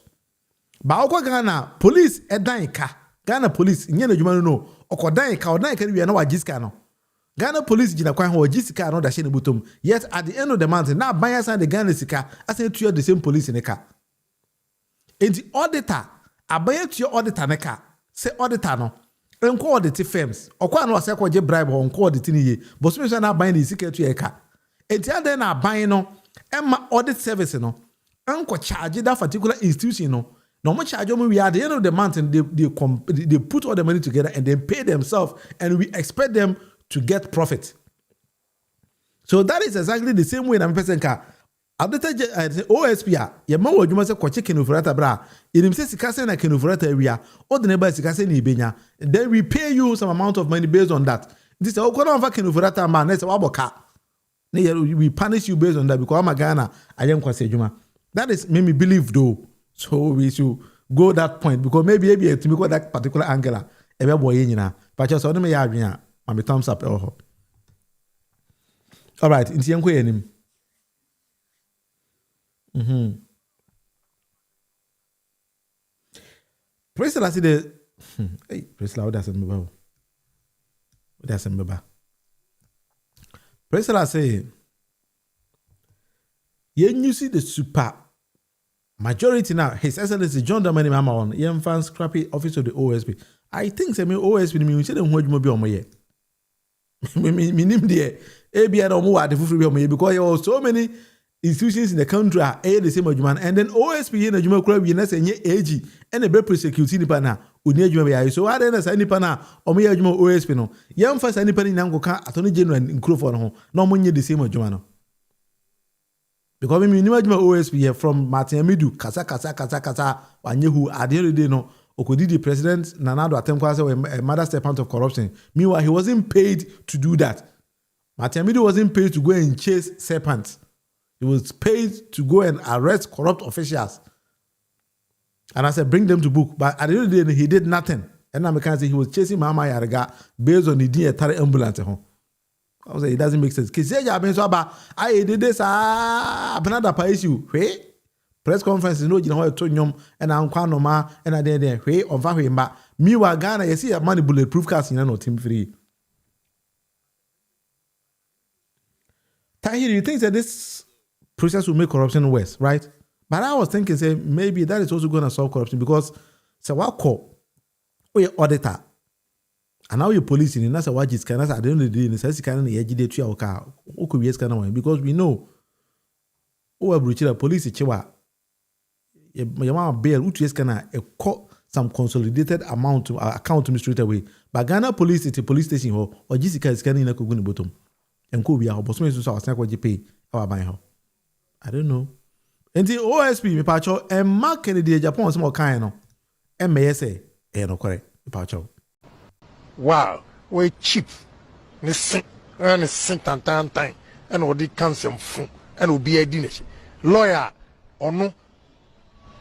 But Ghana police edanka. Ghana police nyene djuma no odanka we na wajiska no. Ghana police jina kwan ho wajiska no da she ne butom. Yet at the end of the month na ban the Ghana sika as to the same police in the car. And the auditor abaye to your auditor ne car. Say auditor no enko audit firms. Okwa no ase kwaje bribe ho enko audit ni ye. But so na ban the sika to your car. And the other na buying no, Emma audit service no, uncle charge that particular institution no. No much charge we at the end of the month and they put all the money together and then pay themselves and we expect them to get profit. So that is exactly the same way I'm person car. Auditor OSP ya man wo dwuma se kwache kenufurata bra. Yenim se sika se na kenufurata area. All the neighbors sika se ni benya. Then we pay you some amount of money based on that. This is okona mfa kenufurata man na se waboka. We punish you based on that because I'm a Ghana. I am Kwasejuma. That is made me believe though. So we should go that point because maybe to make that particular angle. Ebe boy nyina. But just on me ya my thumbs up. All right. Inti yanko yenim. President I see the hey President what doesn't move. What doesn't move. President say, you see the super majority now. His Excellency John Mahama on young fans scrappy office of the OSP. I think say me OSP me say dem hodwuma bi omoye. Me nim there. Ebi na omo wa de fufu bi omoye because there are so many institutions in the country are the same adwuma and then OSP here na adwuma kura wi na say nye AG and the prosecute nipa na oni adwuma bi ayi so ade na say nipa na omo ye adwuma OSP no yam fa say nipa ni nyanko ka attorney general nkrofo no ho na omo nye the same adwuma no because me ni adwuma OSP here from Martin Amidu kasa wanyehu at the end of the day no okodidi President Nana Addo Atem say a mother serpent of corruption. Meanwhile he wasn't paid to do that. Martin Amidu wasn't paid to go and chase serpents. He was paid to go and arrest corrupt officials. And I said, bring them to book. But at the end of the day, he did nothing. And I can say he was chasing Mahama Yariga based on the DA ambulance. I was like, it doesn't make sense. Because I did this, another issue. Hey, press conference, no, you know, I told you, and I'm Kwanoma, and I did there. Hey, on Fahima. Meanwhile, Ghana, you see a money bulletproof cast, you know, team free. Tahir, you think that this process will make corruption worse, right? But I was thinking, say, maybe that is also going to solve corruption because, say, what call, or your auditor, and now you're policing, and that's a watch is kind of at the end of the day, and says, you can't edge to your car, who could be kind of because we know, oh, a breach of police, chiwa, your mama bail, which is kind of some consolidated amount to account to me straight away. But Ghana police, it's a police station, or Jessica is kind of going to bottom, and could be a boss, so I was not what you pay, or buy her. I don't know. And the OSP, me pacho, and Mark Kennedy, Japan, small kind of, and may say, no correct, pacho. Wow, we cheap. ɛne sen tantantan ɛna ɔde cancer mfo ɛna obi adi n'akyi lawyer ɔno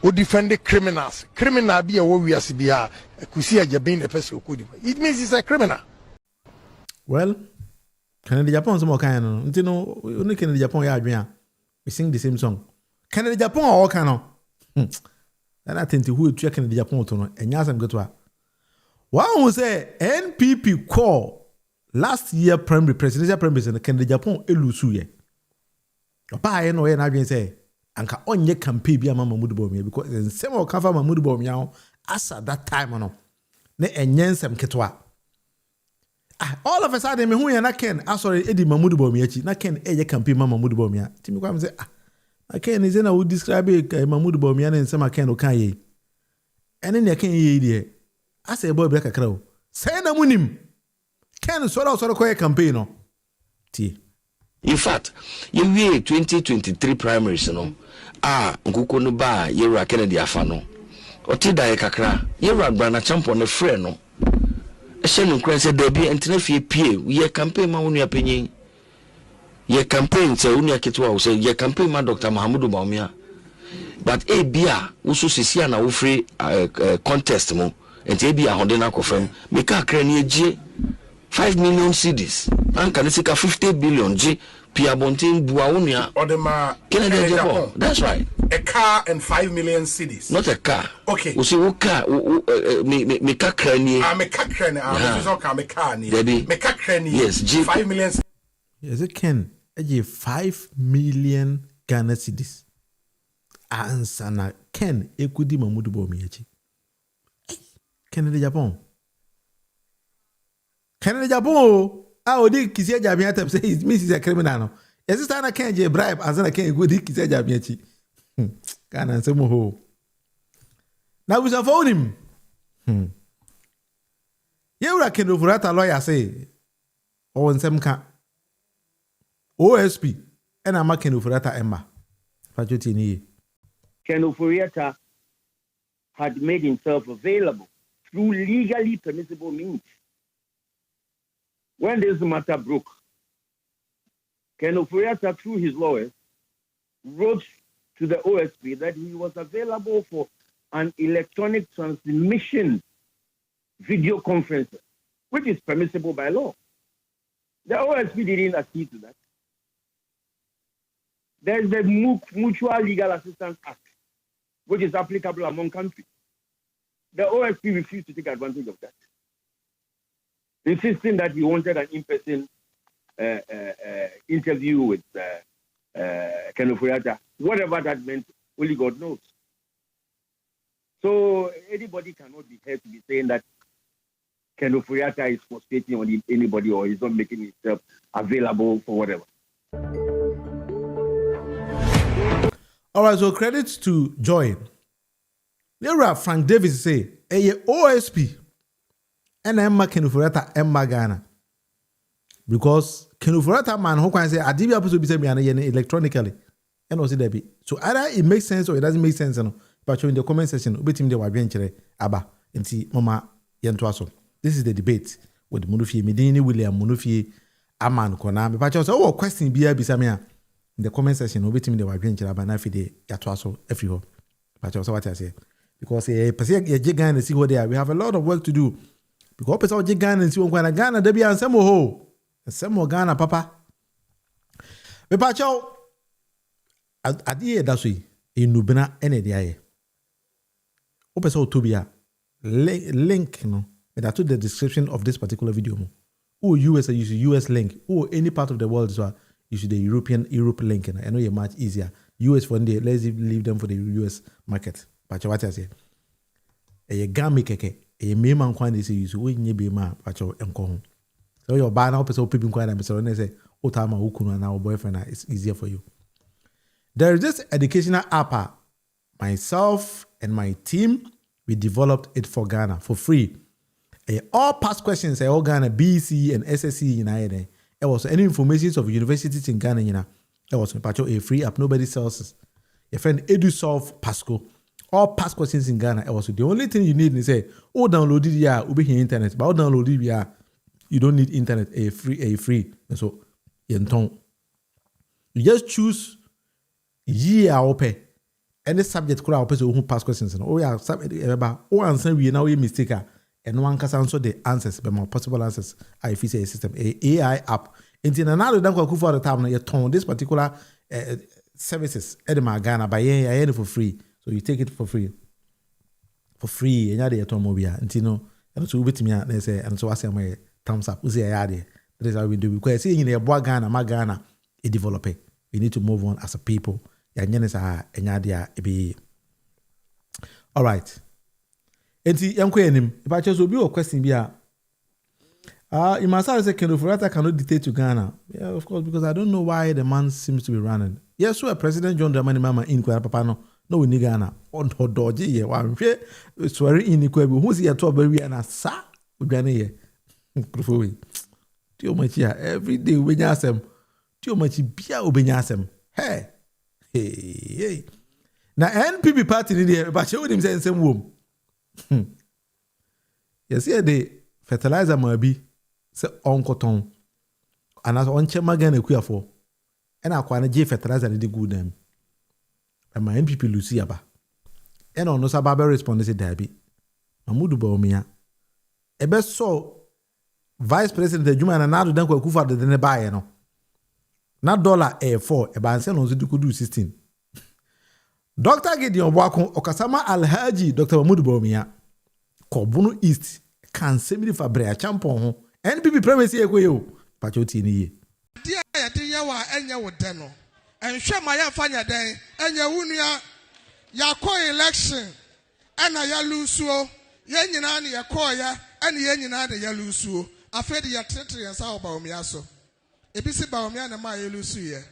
o defend criminals criminal bi a wo wiase bi a kusi agyaben na pese okodi it means he's a criminal. Well, Canada Japan some kind no nti no only Canada Japan ya adwen a we sing the same song Canada Japan all kind no and I think who etua Canada Japan to no enya asem goto a one who say NPP call last year presidential primary in Canada Japan elusu ye oba ye no ye na adwen say anka onye campaign bi ama Mahmoud Bawumia because nsem o kafa Mahmoud Bawumia as at that time no na enye nsem ketwa all of a sudden me hu ya na Ken sorry edi Mahmoud Bawumia chi na Ken eye campaign ma Mahmoud Bawumia timi kwa me say Ken is na we describe Mahmoud Bawumia na nsem Ken o kan ye ene ne Ken ye die asa e boy break kakra o say na munim Ken so ko campaign no tie. In fact, you 2023 primaries no nkuko no ba yewra Kennedy afano oti da kakra yewra brana champion no frɛ no ehye no kran sɛ da bi entena fie pie ye campaign ma wonu apanyin ye campaign sɛ wonu aketwa wo sɛ ye campaign ma Dr. Mahmoud Bawumia but bia wo so sisia na wo free contest mo enti bia honde na kofam me ka kra ne agye 5 million cedis anka ne sika 50 billion g Pia Bontin Buaunia or the Kennedy Japan. That's right. A car and 5 million cedis. Not a car. Okay. We say what car me car crane. I'm a car crane. I'm a car. Me car crane. Yes, 5 million. Yes, it can. 5 million Ghana cedis. Answer na Ken ekudi Mahmoud Bawumia chi. Kennedy Japan. Kennedy Japan. Odi kisia jamia tap say it means he's a criminal no. Yes sta na Ken je bribe and na Ken go di kisia jamia chi. Kana nsemo ho. Na we say phone him. Yewra Ken Ofori-Atta lawyer say o nsem ka OSP and ama Ken Ofori-Atta emma. Fajoti ni. Ken Ofori-Atta had made himself available through legally permissible means. When this matter broke, Ken Ofori-Atta, through his lawyers, wrote to the OSP that he was available for an electronic transmission video conference, which is permissible by law. The OSP didn't accede to that. There's the Mutual Legal Assistance Act, which is applicable among countries. The OSP refused to take advantage of that, insisting that he wanted an in-person interview with Ken Ofori-Atta. Whatever that meant, only God knows. So anybody cannot be heard to be saying that Ken Ofori-Atta is frustrating on anybody or is not making himself available for whatever. All right, so credits to Joy. There Frank Davis say, "Hey, OSP." And Emma Ken Ofori-Atta Emma Ghana. Because Ken Ofori-Atta man who can say Adibia episode be say me electronically. And also there be. So either it makes sense or it doesn't make sense. No. But in the comment section, obetim de wadwenkyere aba. Nti mama yento aso. This is the debate with Munufie Medini William Munufie Aman Kona. But also oh question be bisa me in the comment section obetim de wadwenkyere aba na fide yato aso everywhere. But also what I say because person ye Ghana see what there we have a lot of work to do. Because person o Ghana nsi won kwa Ghana da bia nsemo ho nsemo Ghana papa me pa chaw adie da so yi enubena ene de aye o person otobia link no me that to the description of this particular video mo o US use US link or any part of the world so use the Europe link and I know you're much easier US for the let's leave them for the US market pa chaw what I say e gami keke e me man kwan dey say use we nye be ma pacho enko ho so your ba na person people kwan na so na say o ta ma ukunu na boyfriend na it's easier for you. There is this educational app myself and my team we developed it for Ghana for free. All past questions all Ghana BC and SSC United. It was any information of universities in Ghana it was pacho a free app nobody sells. Your friend EduSolve Pasco. All past questions in Ghana. Also, the only thing you need is say, download it here, over here internet, but download it here, you don't need internet, a free. And so, you just choose year open any subject could open so who pass questions. Oh, yeah, about answer we now mistake. And one can answer the answers, but more possible answers. I say a system, AI app. And in another don't go for the time you turn this particular services Edema Ghana by for free. So you take it for free. For free, and you're automobile. And you know, and so with me, they say, and so I say my thumbs up. We say, that is how we do. Because seeing in a boy Ghana, my Ghana, a developer. We need to move on as a people. All right. Enti yanko enim if I just obi o question bia you must say Ofori-Atta cannot dictate to Ghana. Yeah, of course, because I don't know why the man seems to be running. Yes, so President John Mahama in papa no we need Ghana on dodge ye wan hwe swear in ikwabu hu se yeto ba wi na sa odwane ye profowi ti o machi every day we nya asem ti o machi bia obenya asem hey na NPP party ni dey ba che wonim say nsem wom. Yes, yeah, the fertilizer maybe say onkoton and as on chema Ghana kuafo and akwa na je fertilizer dey good them and my NPP Lucy aba and on no sababa respond say dabi Mamudu Bawumia ebe so Vice President Juma na nadu dan kwa kufa de ne bae no na $4 eba nse no so do 16. Dr. Gideon Bwakon Okasama Alhaji Dr. Mamudu Bawumia Kobunu East can semi for Brea Champon ho NPP premise ye kweyo pachoti ni ye dia ya de ya wa enya wo de no enhwe ma ya fanya den enya wunua ya ko election ana ya lusuo ye nyina ne ya ko ya ana ye nyina de ya lusuo afedi ya tetre ya sa Bawumia so ebisi Bawumia na ma ye lusu ye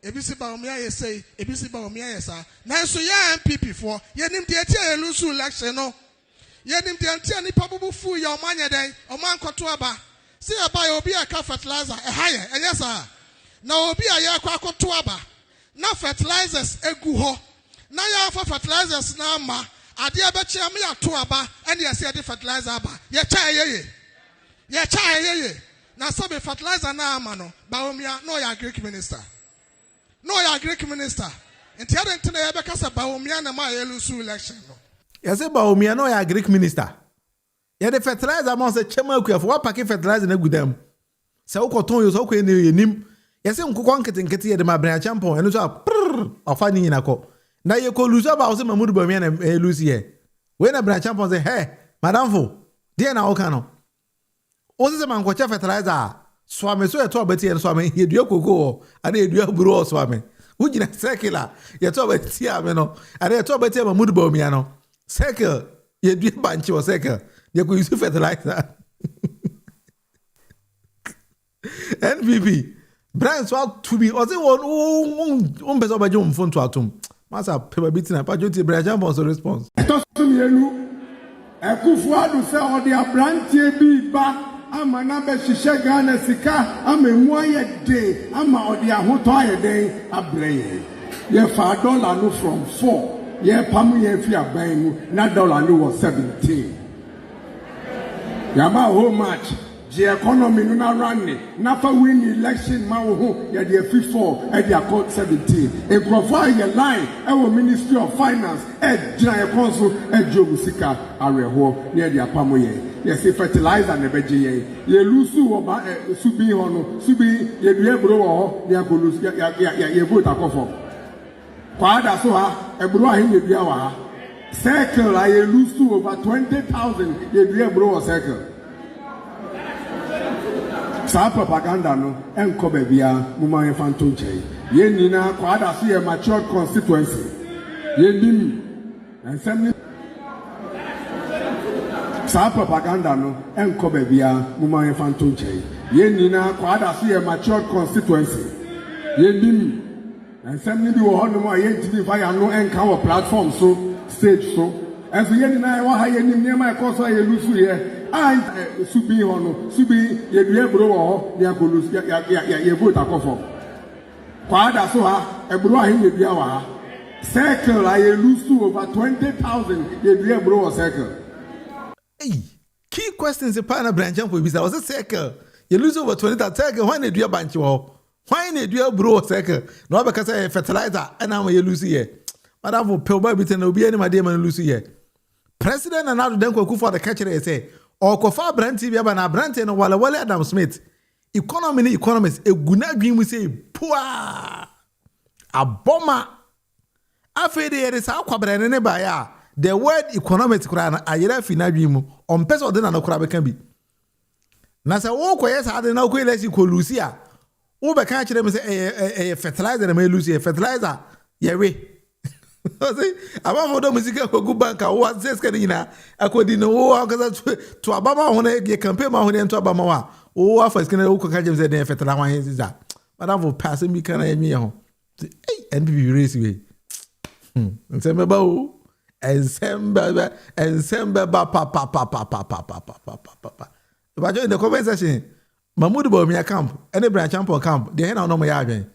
ebisi Bawumia ye say ebisi Bawumia ye sa nanso ya MPP for ye nim de tie lusu election no ye nim de antia ni pabubu fu ya omanya den oman koto aba se aba ye obi aka fertilizer haye enye sa na obi aye kwa koto aba na fertilizers egu ho na ya fa fertilizers na ama ade abeche am ya to aba ene ya se de fertilizer aba ye cha ye na sabe fertilizer na ama no Bawumia no ya Greek minister enti ade ntena ye beka sa Bawumia na ma ye lusu election no ya se Bawumia no ya Greek minister ya de fertilizer ma se chema kuafo wa pack fertilizer na gudam se ukoton yo so ko enim ya se nkukwa nkete ye de ma Brea Champon eno so afa ni nyina ko na ye ko lusu ba o se Mamudu Bawumia na lusu ye we na Brea Champon say hey madam fo dia na o kan no o se man ko cha fertilizer swame so yeto abati ye swame ye dua koko ana ye dua buru o swame ujina circular yeto abati ame no ana yeto abati Mamudu Bawumia no circle ye dua banchi o circle ye ko use fertilizer NPP brands what to be o se won beso baje on phone to atom masa paper bit na pajoti Brea Champon so response to mienu Ekufuadu se odi abrantie bi ba ama na be hihye Ghana sika ama emu aye de ama odi ahoto aye den abreye ye fa dollar no from 4 ye pam ye fi aban mu na dollar no was 17 yama how much the economy no na run na fa win election ma wo ho ye de 54 e de accord 17 e profile ye line e wo Ministry of Finance e gina ye konso e jobu sika areho ye de apamo ye yes fertilizer na beje ye lusu wo ba subi ho no subi ye due bro wo ho ye akolusu ye vote akofo kwada so ha e bro ahin ye dua wa ha circle ye lusu over 20,000 ye due bro wo circle sa propaganda no enko bebia muma ye fanton chei ye nina kwada so ye mature constituency ye nim ensem sa propaganda no enko bebia muma ye fanton chei ye nina kwada so ye mature constituency ye nim ensem ni bi wo hono mo ye ntimi fa ya no enka wo platform so stage so enso ye nina wa ha ye nim ne ma ko so ye lusu ye subi hono subi ye due bro wo ya kolus ya vote akofo kwada so ha e bro ahin ye dua wa circle ye lose over 20,000 ye due bro wo circle hey key questions the partner branch for visa was a circle. You lose over 20 circle. Why need you a bunch of why need you a bro circle? No, because I fertilizer and I'm a Lucy here. Madam for Pelba Bitan will be any my dear man Lucy here. President and now then go for the catcher say, or Kofa Branty Biabana Branty and Walla Adam Smith. Economy economists, a good dream we say, poor a bomber. After there is our quabrane by the word economics crana, I yet finabimu on peso than no crab can be. Nasa walk yes, I don't know where you call Lucia. Uber catch them say a fertilizer and may lose a fertilizer. Yeah, we. I want for music for good bank. What says Canina? I could know to Abama when I campaign my to Abama. Oh, I first can catch him said fertilizer is that. But I'm for passing me can I me home. And be race way. And Semba and Semba papa. But in the comment section, Mahmoud Bomia camp, any branch camp, they ain't no my yard.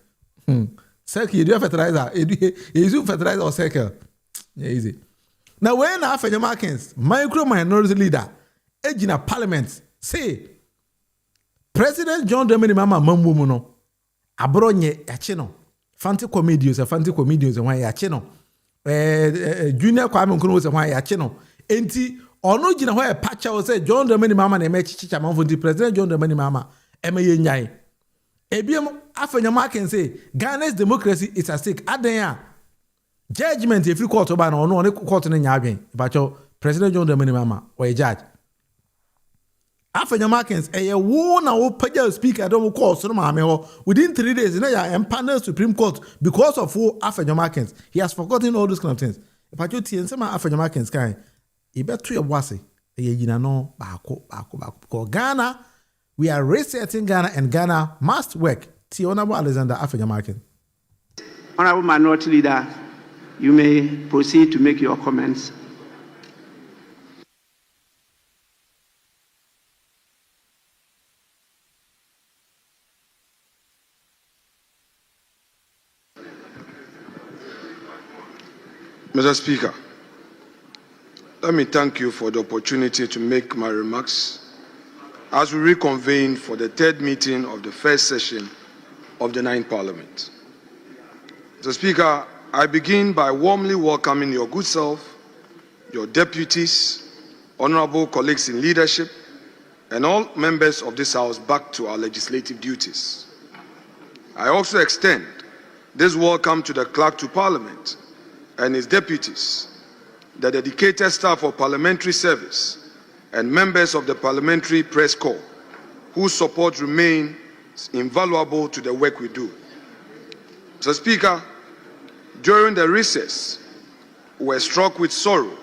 Circle, you do fertilizer. You do fertilizer or circle. Yeah, easy. Now, when I have Americans, micro minority leader, aging a parliament, say, President John Mahama Mambumono, Abronye Yachino, Fanti comedians, and why Yachino, Junior Kwame Nkrumah, and why Yachino, Enti, or no Jina, why a patcher will say John Mahama and Mechichaman for the President John Mahama, Emma Nyai. Ebiam afenya market say Ghana's democracy is at stake. Adenya judgment if you court oba na ono court na nya adwen bacho President John Mahama or a judge. Afenya markets a wo na wo paja speaker don call so ma me ho within 3 days na ya empanel Supreme Court because of who afenya markets. He has forgotten all those kind of things. Bacho tie nsema afenya markets kan e beto e wase e yina no baako Ghana. We are resetting Ghana and Ghana must work. Honorable Alexander Afenya-Markin. Honorable Minority Leader, you may proceed to make your comments. Mr. Speaker, let me thank you for the opportunity to make my remarks as we reconvene for the third meeting of the first session of the 9th Parliament. Mr. Speaker, I begin by warmly welcoming your good self, your deputies, honorable colleagues in leadership, and all members of this House back to our legislative duties. I also extend this welcome to the Clerk to Parliament and his deputies, the dedicated staff of parliamentary service, and members of the Parliamentary Press Corps, whose support remains invaluable to the work we do. Mr. Speaker, during the recess, we were struck with sorrow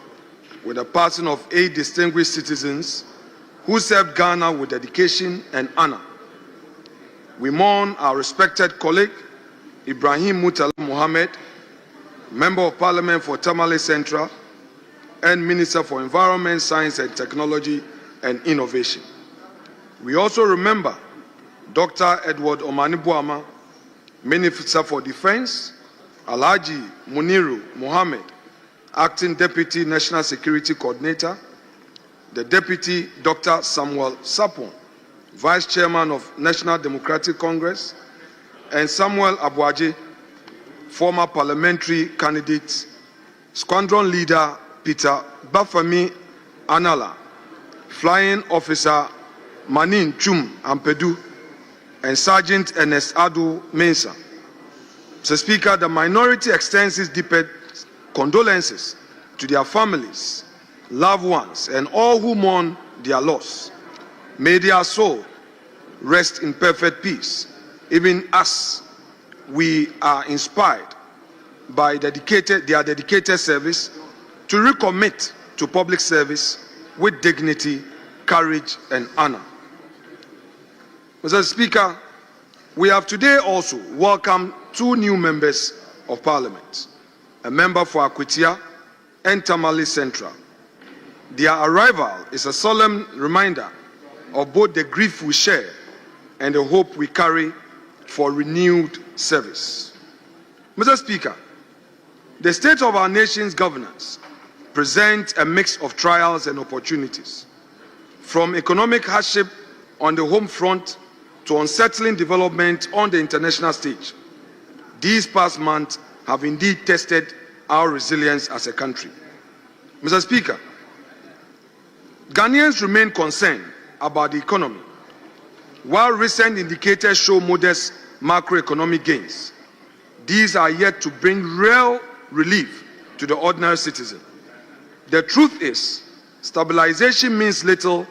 with the passing of 8 distinguished citizens who served Ghana with dedication and honor. We mourn our respected colleague, Ibrahim Mutala Mohammed, Member of Parliament for Tamale Central, and Minister for Environment, Science and Technology and Innovation. We also remember Dr. Edward Omani-Boama, Minister for Defense, Alhaji Muniru Mohammed, Acting Deputy National Security Coordinator, the Deputy Dr. Samuel Sapon, Vice Chairman of National Democratic Congress, and Samuel Abuaje, former parliamentary candidate, Squadron Leader Peter Bafami Anala, Flying Officer Manin Chum Ampedu, and Sergeant Ernest Adu Mensah. Mr. Speaker, the minority extends its deepest condolences to their families, loved ones, and all who mourn their loss. May their soul rest in perfect peace. Even as we are inspired by their dedicated service to recommit to public service with dignity, courage, and honor. Mr. Speaker, we have today also welcomed 2 new members of Parliament, a member for Akwitia and Tamale Central. Their arrival is a solemn reminder of both the grief we share and the hope we carry for renewed service. Mr. Speaker, the state of our nation's governance presents a mix of trials and opportunities. from economic hardship on the home front to unsettling development on the international stage. These past months have indeed tested our resilience as a country. Mr. Speaker, Ghanaians remain concerned about the economy. While recent indicators show modest macroeconomic gains, these are yet to bring real relief to the ordinary citizen. The truth is, stabilization means little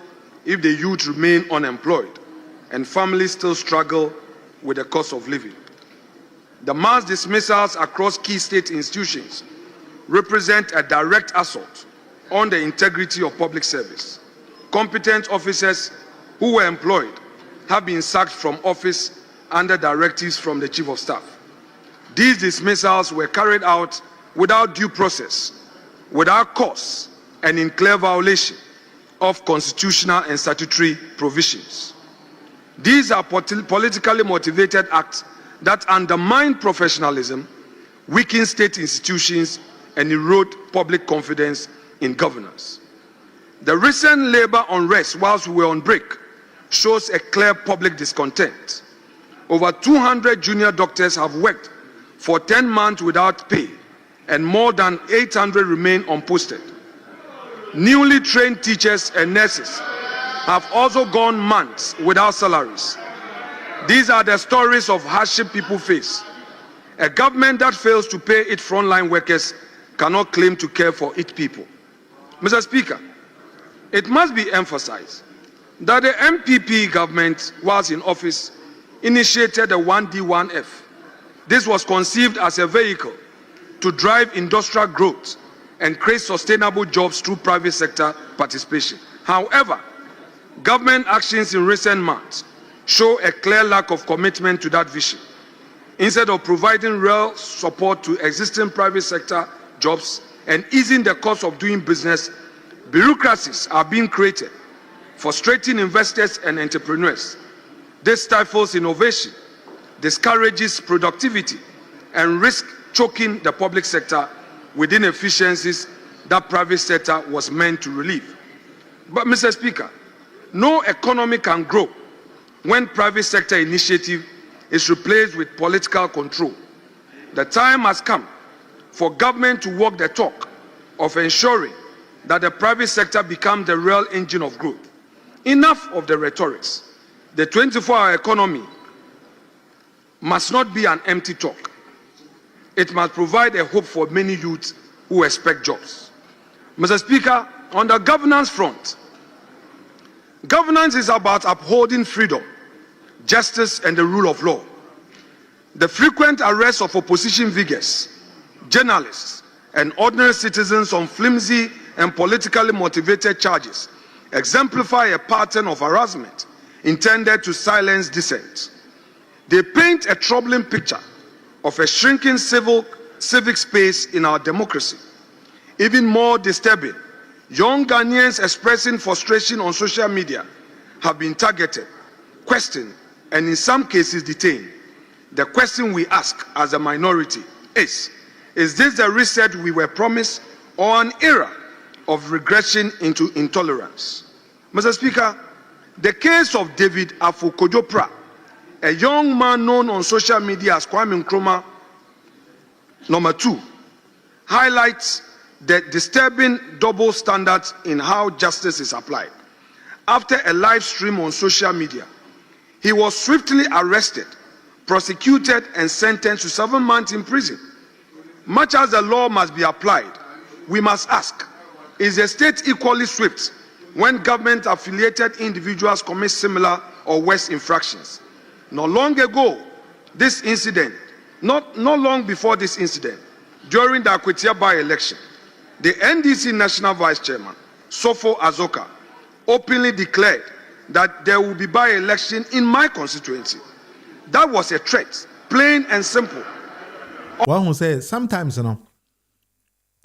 if the youth remain unemployed and families still struggle with the cost of living. The mass dismissals across key state institutions represent a direct assault on the integrity of public service. Competent officers who were employed have been sacked from office under directives from the Chief of Staff. These dismissals were carried out without due process, without cause, and in clear violation of constitutional and statutory provisions. These are politically motivated acts that undermine professionalism, weaken state institutions, and erode public confidence in governance. The recent labor unrest whilst we were on break shows a clear public discontent. Over 200 junior doctors have worked for 10 months without pay, and more than 800 remain unposted. Newly trained teachers and nurses have also gone months without salaries. These are the stories of hardship people face. A government that fails to pay its frontline workers cannot claim to care for its people. Mr. Speaker, it must be emphasized that the MPP government, whilst in office, initiated the 1D1F. This was conceived as a vehicle to drive industrial growth and create sustainable jobs through private sector participation. However, government actions in recent months show a clear lack of commitment to that vision. Instead of providing real support to existing private sector jobs and easing the cost of doing business, bureaucracies are being created, frustrating investors and entrepreneurs. This stifles innovation, discourages productivity, and risks choking the public sector with inefficiencies that private sector was meant to relieve. But, Mr. Speaker, no economy can grow when private sector initiative is replaced with political control. The time has come for government to walk the talk of ensuring that the private sector becomes the real engine of growth. Enough of the rhetorics. The 24-hour economy must not be an empty talk. It must provide a hope for many youths who expect jobs. Mr. Speaker, on the governance front, governance is about upholding freedom, justice, and the rule of law. The frequent arrests of opposition figures, journalists, and ordinary citizens on flimsy and politically motivated charges exemplify a pattern of harassment intended to silence dissent. They paint a troubling picture of a shrinking civic space in our democracy. Even more disturbing, young Ghanaians expressing frustration on social media have been targeted, questioned, and in some cases detained. The question we ask as a minority is this the reset we were promised or an era of regression into intolerance? Mr. Speaker, the case of David Afo-Kodjo-Pra, a young man known on social media as Kwame Nkrumah #2, highlights the disturbing double standards in how justice is applied. After a live stream on social media, he was swiftly arrested, prosecuted, and sentenced to 7 months in prison. Much as the law must be applied, we must ask, is the state equally swift when government-affiliated individuals commit similar or worse infractions? Not long before this incident, during the Akwetia by-election, the NDC National Vice Chairman, Ofori-Atta, openly declared that there will be by-election in my constituency. That was a threat, plain and simple. One who says sometimes, to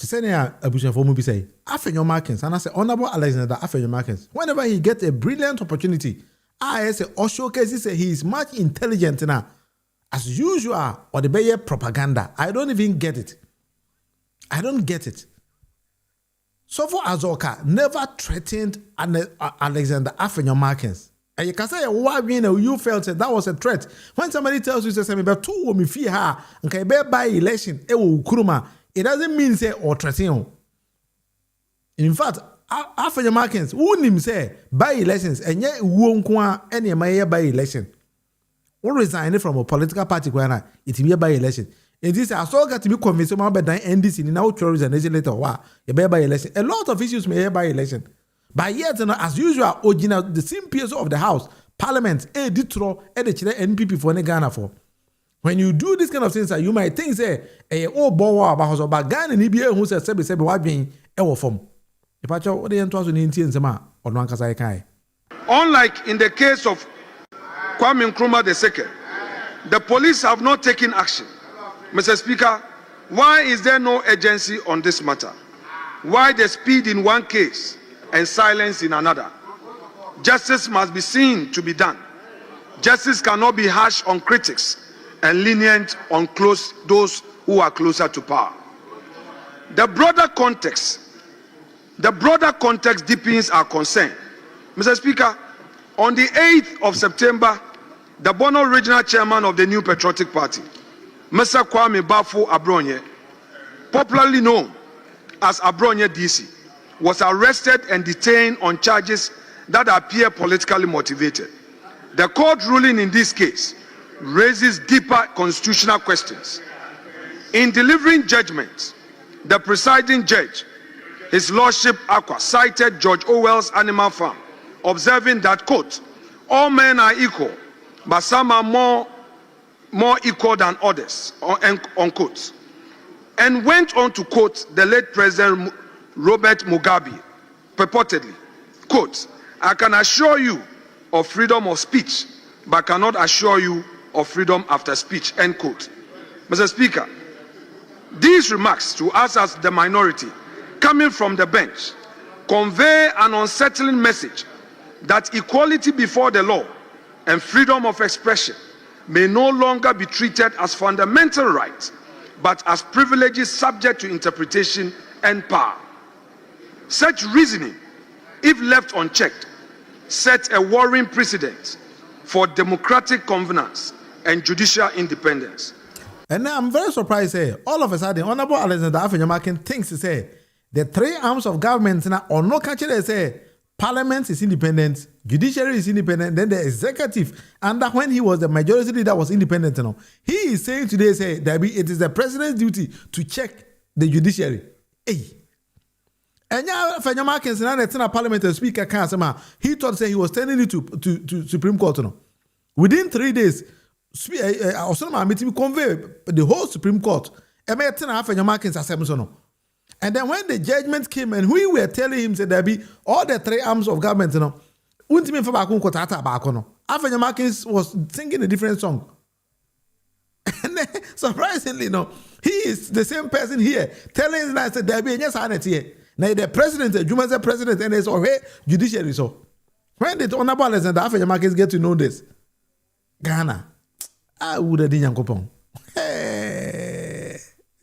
say a bush of movie say, after your markings, and I say, Honorable Alexander, after your markings, whenever he gets a brilliant opportunity, I say, or showcase, he is much intelligent now. As usual, or the Bayer propaganda. I don't even get it. I don't get it. So for Azoka never threatened Alexander Afenyomarkins. And you can say why you felt that was a threat. When somebody tells you say me be two me fear her and can be by election kuruma, it doesn't mean say or threaten. In fact, Afenyomarkins who him say by elections and yet won't any by election. Or resign from a political party where it be by election. And this I saw got to be convinced about the NDC in our tourism and later wow, a by election. A lot of issues may by election. But yet, as usual, original the same peers of the House, Parliament, ditro, the NPP for Ghana for. When you do this kind of things, you might think say, boy about Ghana and EBA who says what being our form. If I what they enter in Tienzema or Nankasai. Unlike in the case of Kwame Nkrumah II, the police have not taken action. Mr. Speaker, why is there no urgency on this matter? Why the speed in one case and silence in another? Justice must be seen to be done. Justice cannot be harsh on critics and lenient on those who are closer to power. The broader context deepens our concern. Mr. Speaker, on the 8th of September, the Bono Regional Chairman of the New Patriotic Party, Mr. Kwame Bafo Abronye, popularly known as Abronye DC, was arrested and detained on charges that appear politically motivated. The court ruling in this case raises deeper constitutional questions. In delivering judgment, the presiding judge, His Lordship Aqua, cited George Orwell's Animal Farm, observing that, quote, all men are equal, but some are more equal than others, unquote, and went on to quote the late President Robert Mugabe, purportedly, quote, I can assure you of freedom of speech, but cannot assure you of freedom after speech, end quote. Mr. Speaker, these remarks to us as the minority, coming from the bench, convey an unsettling message that equality before the law and freedom of expression may no longer be treated as fundamental rights, but as privileges subject to interpretation and power. Such reasoning, if left unchecked, sets a worrying precedent for democratic governance and judicial independence. And now I'm very surprised, all of a sudden, Honorable Alexander Afenyomarkins thinks to say the three arms of government now or no catch they say Parliament is independent, judiciary is independent, then the executive, and that when he was the majority leader was independent. He is saying today, say that it is the president's duty to check the judiciary. Hey. And now Afenyomarkins now Parliament speaker can't say he thought say he was sending it to Supreme Court. Within 3 days, Osama meeting convey the whole Supreme Court. Afenyomarkins assembly. And then when the judgment came and we were telling him that there be all the three arms of government, Afenyomarkins was singing a different song. And then, surprisingly, he is the same person here telling us that there be yes here. Now the president, the Juma's president, and there's already judiciary. So when the Honorable Alexander Afenyomarkins get to know this, Ghana, I would have done Yankopon.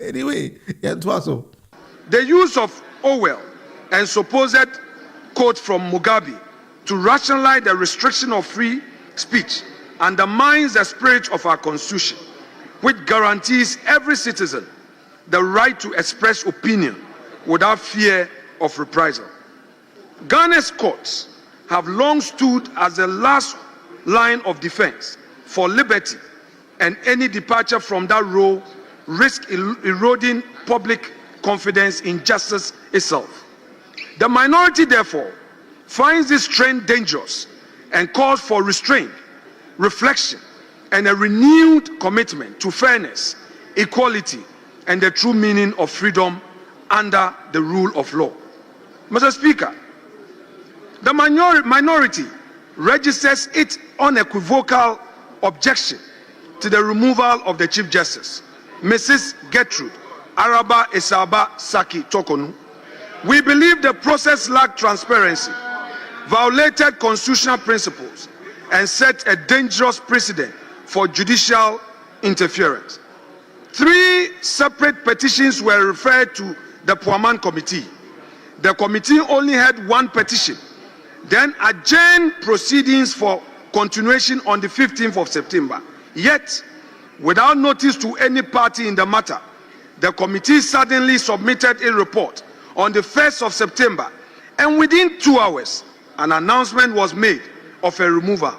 Anyway, yeah, it was so. The use of Orwell and supposed quote from Mugabe to rationalize the restriction of free speech undermines the spirit of our constitution, which guarantees every citizen the right to express opinion without fear of reprisal. Ghana's courts have long stood as the last line of defense for liberty, and any departure from that role risks eroding public confidence in justice itself. The minority, therefore, finds this trend dangerous and calls for restraint, reflection, and a renewed commitment to fairness, equality, and the true meaning of freedom under the rule of law. Mr. Speaker, the minority registers its unequivocal objection to the removal of the Chief Justice, Mrs. Gertrude Araba Esaba Saki Tokonu. We believe the process lacked transparency, violated constitutional principles, and set a dangerous precedent for judicial interference. 3 separate petitions were referred to the Puaman Committee. The committee only had one petition, then adjourned proceedings for continuation on the 15th of September. Yet, without notice to any party in the matter, the committee suddenly submitted a report on the 1st of September, and within 2 hours, an announcement was made of a removal.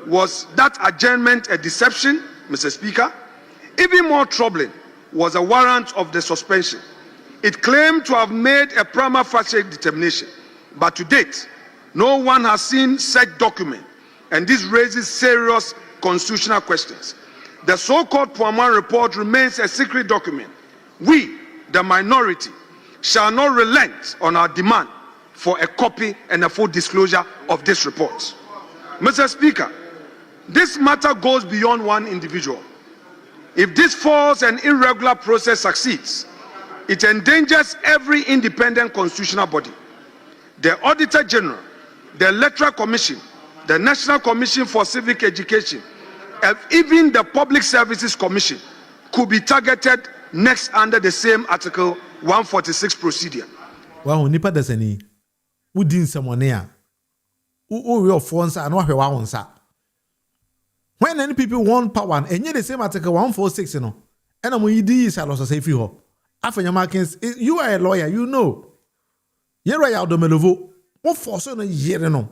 Was that adjournment a deception, Mr. Speaker? Even more troubling was a warrant of the suspension. It claimed to have made a prima facie determination, but to date, no one has seen such document, and this raises serious constitutional questions. The so-called Puaman report remains a secret document. We, the minority, shall not relent on our demand for a copy and a full disclosure of this report. Mr. Speaker, this matter goes beyond one individual. If this false and irregular process succeeds, it endangers every independent constitutional body. The Auditor General, the Electoral Commission, the National Commission for Civic Education, and even the Public Services Commission could be targeted next under the same Article 146 procedure. Well, nipa deseni, udin samonea, real phones and what we want. When any people want power, and yet the same Article 146, and I'm with these, I also say free hope. After your markings, you are a lawyer, you know. You're right out the melovo. What for so a year no?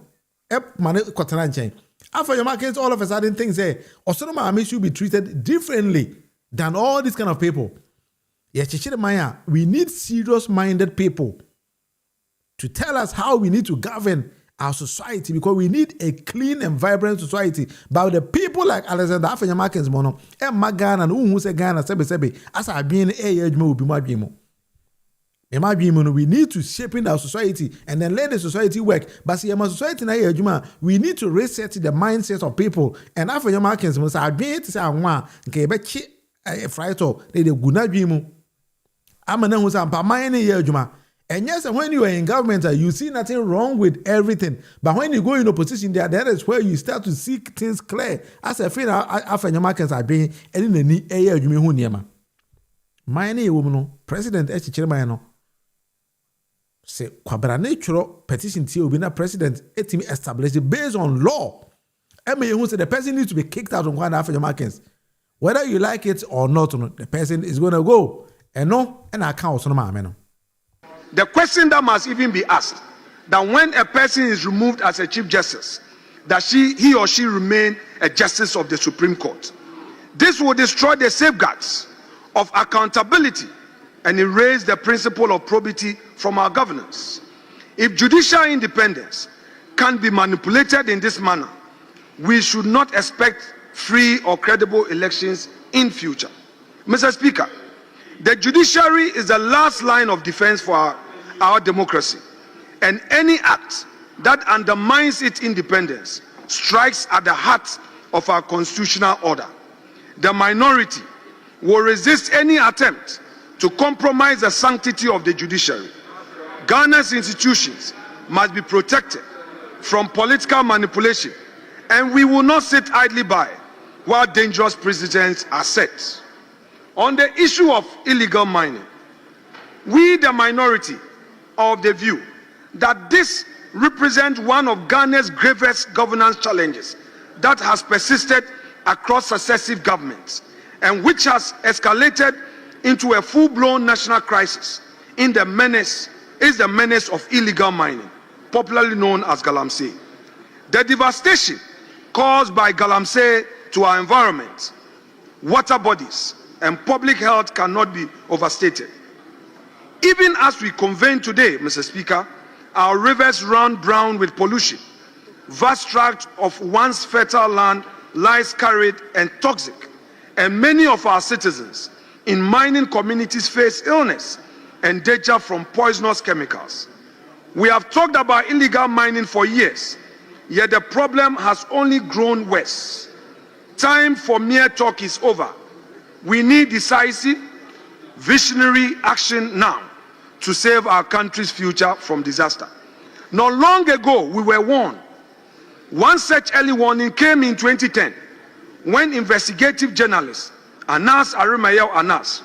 Money quatranche. After your markings, all of a sudden things say, or some of should be treated differently than all these kind of people. Yes, Maya, we need serious-minded people to tell us how we need to govern our society, because we need a clean and vibrant society. But the people like Alexander Afenyamakens Mono, and Magana, and Umuse Ghana, Sebe, as I being a will be my bimo. We need to shape in our society and then let the society work. But see, my society na we need to reset the mindset of people. And Afenyamakens must have been to say, Kebechi a frighto, they the Gunajimu. I'm an Juma. And yes, when you are in government, you see nothing wrong with everything. But when you go in opposition, that is where you start to see things clear. As a friend, after your markets are being any air you mean who my woman, President Echichirmayano, say, Quabra natural petition to be a president, it established based on law. I mean, who said the person needs to be kicked out on one after your markets. Whether you like it or not, the person is going to go. And no, and I can't also know. The question that must even be asked, that when a person is removed as a Chief Justice, that he or she remain a Justice of the Supreme Court. This will destroy the safeguards of accountability and erase the principle of probity from our governance. If judicial independence can be manipulated in this manner, we should not expect free or credible elections in future. Mr. Speaker, the judiciary is the last line of defense for our democracy, and any act that undermines its independence strikes at the heart of our constitutional order. The minority will resist any attempt to compromise the sanctity of the judiciary. Ghana's institutions must be protected from political manipulation, and we will not sit idly by while dangerous precedents are set. On the issue of illegal mining, we, the minority, are of the view that this represents one of Ghana's gravest governance challenges that has persisted across successive governments and which has escalated into a full-blown national crisis is the menace of illegal mining, popularly known as galamsey. The devastation caused by galamsey to our environment, water bodies, and public health cannot be overstated. Even as we convene today, Mr. Speaker, our rivers run brown with pollution. Vast tracts of once fertile land lies carried and toxic, and many of our citizens in mining communities face illness and danger from poisonous chemicals. We have talked about illegal mining for years, yet the problem has only grown worse. Time for mere talk is over. We need decisive, visionary action now to save our country's future from disaster. Not long ago, we were warned. One such early warning came in 2010 when investigative journalist Anas Arimayel Anas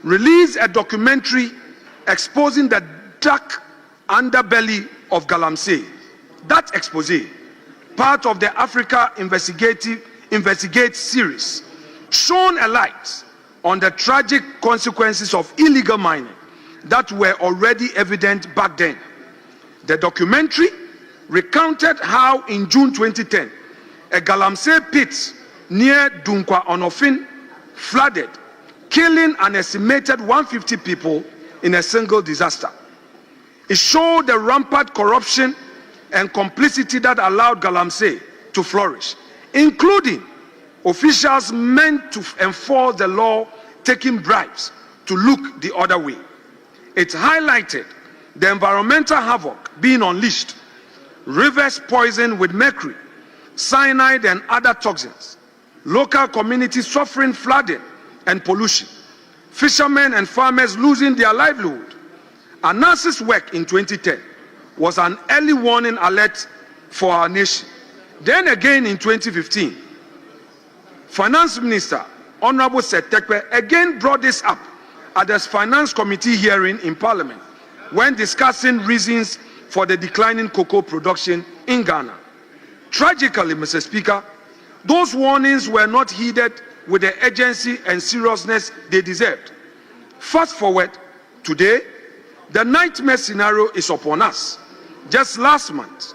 released a documentary exposing the dark underbelly of Galamsey. That expose, part of the Africa Investigate series, shone a light on the tragic consequences of illegal mining that were already evident back then. The documentary recounted how in June 2010, a Galamsey pit near Dunkwa Onofin flooded, killing an estimated 150 people in a single disaster. It showed the rampant corruption and complicity that allowed Galamsey to flourish, including officials meant to enforce the law taking bribes to look the other way. It highlighted the environmental havoc being unleashed, rivers poisoned with mercury, cyanide and other toxins, local communities suffering flooding and pollution, fishermen and farmers losing their livelihood. ANAS's work in 2010 was an early warning alert for our nation. Then again in 2015, Finance Minister Honorable Setekwe again brought this up at the Finance Committee hearing in Parliament when discussing reasons for the declining cocoa production in Ghana. Tragically, Mr. Speaker, those warnings were not heeded with the urgency and seriousness they deserved. Fast forward, today, the nightmare scenario is upon us. Just last month,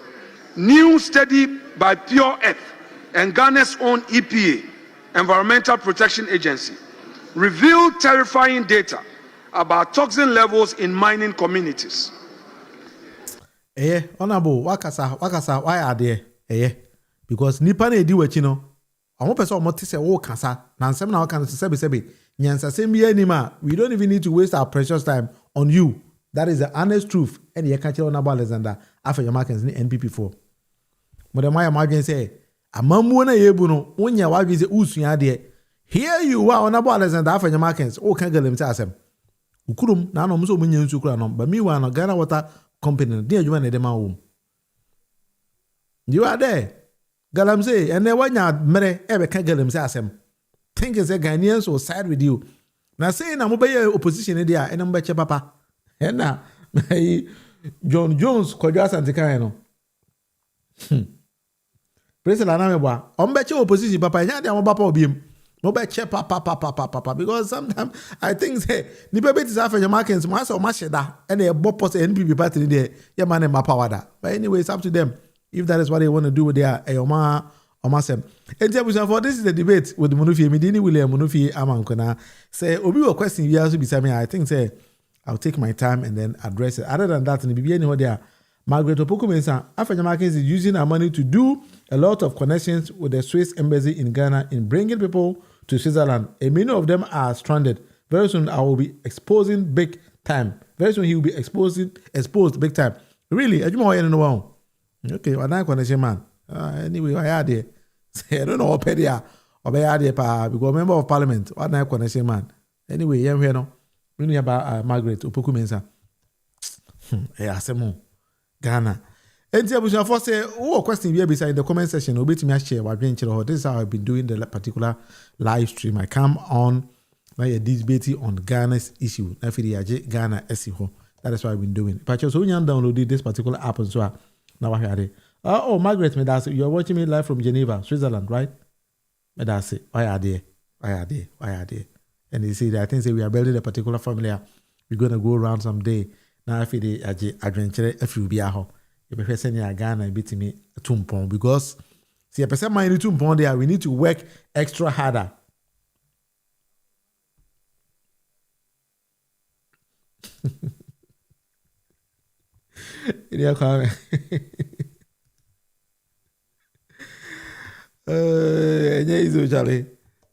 new study by Pure Earth and Ghana's own EPA, Environmental Protection Agency, revealed terrifying data about toxin levels in mining communities. Honorable, wakasa, why are there? Because nipa na edi wachi no. Amo pese omo te se wo kasa, na nsem na waka no sebe. Nyansa sem ye anima, we don't even need to waste our precious time on you. That is the honest truth. And ye can't tell Honorable Alexander after your markets ni NPP4. Modemaya margin say, amamu na yebu no, unya wagi se usua de. Here you are, Honorable Alexander after your markets. O kan gelem se asem. Ukurum na no muso munye nsu kura no, ba mi wa no Ghana Water Company. Di adwuma na dem awom. You are there. Galamsey, and then when you mere ever can Galamsey asem. Think is a Ghanaians will side with you. Now say na mo be opposition in there, and I'm beche papa. And now John Jones Kodja Santika no. President Anamebwa, beche opposition papa, nya dia mo papa obiem. Mo beche papa because sometimes I think say ni bebe is after your markets mo asa o masheda and e bo post NPP party there. Your man ma power that. But anyway, it's up to them. If that is what they want to do with their Ayoma or Masem. And for this is the debate with Munufi, Medini William Munufi Amankona. Say, Obi will question you also beside me. I think say I'll take my time and then address it. Other than that, in the beginning, there, Margaret Opoku-Mensah, African Americans is using our money to do a lot of connections with the Swiss embassy in Ghana in bringing people to Switzerland. And many of them are stranded. Very soon, I will be exposing big time. Very soon, he will be exposed big time. Really, I don't know. Okay, well, I'm connection man. Anyway, I had it. I don't know what pedia or be had it because member of parliament. What I'm connection man. Anyway, yeah, we know. We know about Margaret Opoku-Mensah. Asemo Ghana. And I for say, question here beside the comment section. Obey me share what this is how I've been doing the particular live stream. I come on now a debate on Ghana's issue. Now for the Ghana issue. That is what I've been doing. But you also downloaded this particular app and so. Now I hear it. Oh, Margaret, you are watching me live from Geneva, Switzerland, right? That's it. Why are they? And you see that I think we are building a particular family. We're gonna go around someday. Now if they adventure, if you be a home, you prefer sending a Ghana and beating me a tumpon because see a person mind tumpon there. We need to work extra harder.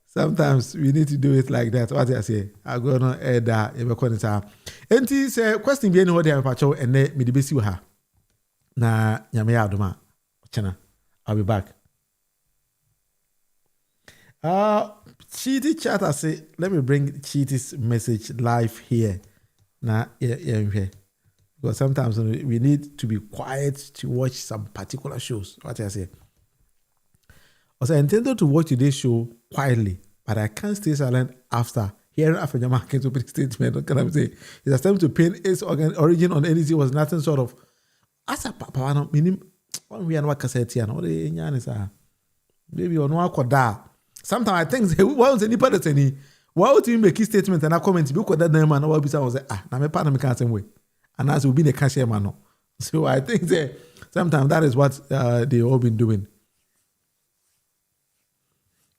Sometimes we need to do it like that. What I say, I'm gonna add that. And this question being what they have patrol and me the best you have. Na nyame adoma. Chana, I'll be back. Cheaty chat, I say, let me bring Cheaty's message live here. Na here. Because sometimes we need to be quiet to watch some particular shows. What I say. Also, I intended to watch today's show quietly, but I can't stay silent after Here, African Americans opening statement, what can I say? It's attempt to pin its origin on NEC was nothing sort of. As a papa, meaning when we are not cassette, maybe on one da. Sometimes I think, why was any part of any? Why would you make a statement and I comment because that name and all people say, now my partner can't same way. And as will be the cashier man. So I think that sometimes that is what they all been doing.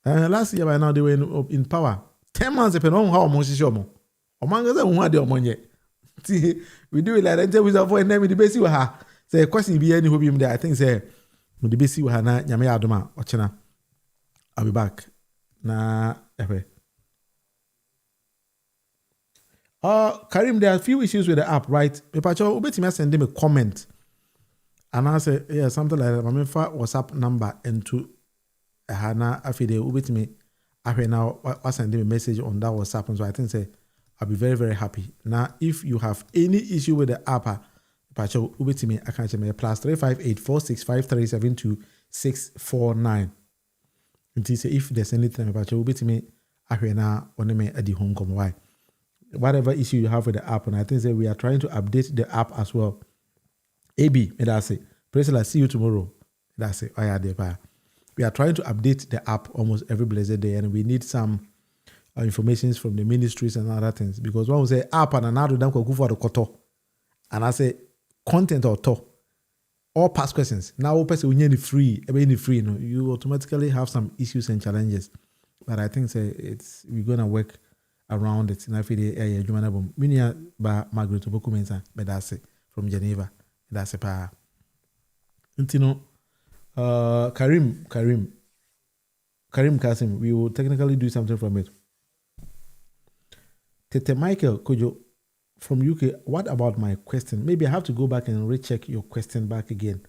Last year by now they were in power. 10 months depend on how much is your mo. Among us, who had your money. We do it like that. We have for name the base you have. Say question be any who there. I think say the base you have na nyame adoma ochena. I'll be back. Na Karim, there are a few issues with the app, right? Repatriation, ubetimi send them a comment. And I say, yeah, something like that. My WhatsApp number into Hana Afide ubetimi. I now I send them a message on that WhatsApp, and so I think say I'll be very, very happy. Now, if you have any issue with the app, Repatriation, ubetimi I can me +358 4653 649. And say if there's anything Repatriation, ubetimi I now on me at the home come why. Whatever issue you have with the app, and I think that we are trying to update the app as well. AB, that's it. President, see you tomorrow. That's it. We are trying to update the app almost every blessed day, and we need some information from the ministries and other things. Because when we say app and another them go for the koto, and I say content or to, all past questions. Now, person we need free, no, you automatically have some issues and challenges. But I think we're gonna work around it. Na fide jumana bom minia ba Margaret Obokumensa bedase from Geneva. That's a pa. Intino Karim Kasim, we will technically do something from it. Tete Michael Kojo from UK, what about my question? Maybe I have to go back and recheck your question back again.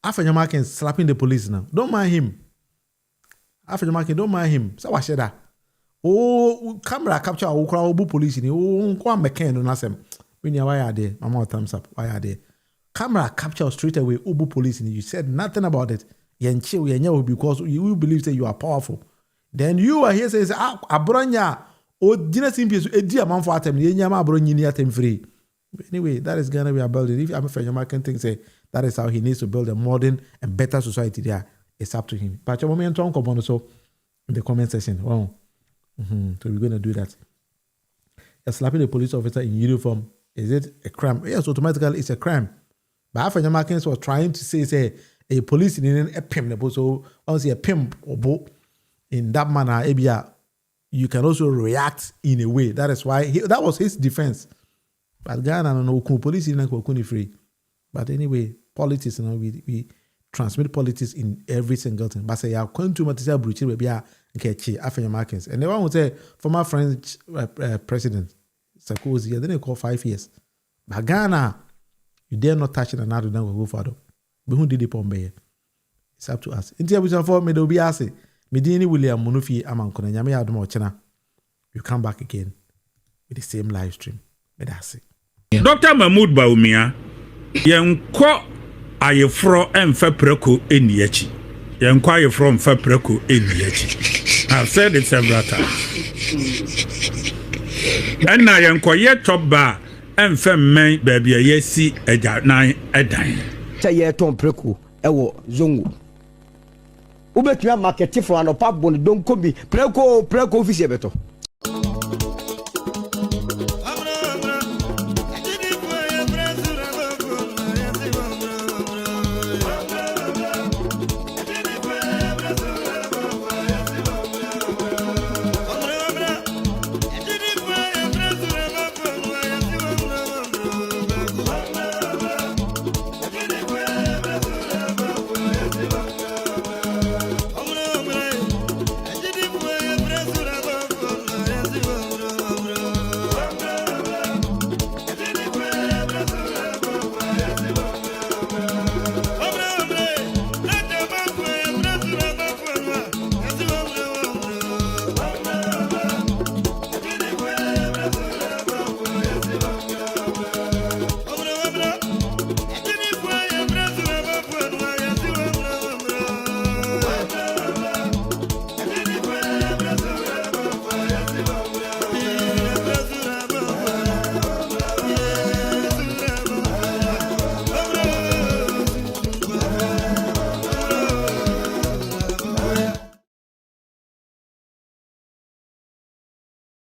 African Americans slapping the police now. Don't mind him. African American, don't mind him. So what that? Oh, camera capture or crowd police in oh, come McCain on us. When you why are there? Mama thumbs up. Why are there? Camera capture straight away. Ubu police in you said nothing about it. Because you believe that you are powerful. Then you are here says Abronya. Oh, dinner simple. A dear man for atem. Yenyama Abronya atem free. Anyway, that is Ghana we are building. If I'm a French American thing say that is how he needs to build a modern and better society there. It's up to him. But your moment on so in the comment section. Wow. So we're gonna do that. You're slapping a police officer in uniform. Is it a crime? Yes, automatically it's a crime. But African Americans were trying to say a police in a pimp. So once a pimp or bo in that manner, you can also react in a way. That is why that was his defense. But Ghana no police in free. But anyway, politics, we transmit politics in every single thing. But say you are going to material breach be African Americans. And the one would say former French president Sarkozy, then they call 5 years. But Ghana, you dare not touch it and another than go for but who did it on me? It's up to us. In the for me, be asked. Medini William Munufi Aman Konanyame Adomo Chena. You come back again with the same live stream. Medasi. Dr. Mahmoud Baumia, Yanko Ayefro and Fepreko Eniachi. Yanko Ayefro and Fepreko Eniachi. I've said it several times. And now Yanko yet top bar and Femme baby yesi nine a dime. Tayeton Preku, Ewo, Zongo. Ubetria market for an opabon don't come be Preco office beto.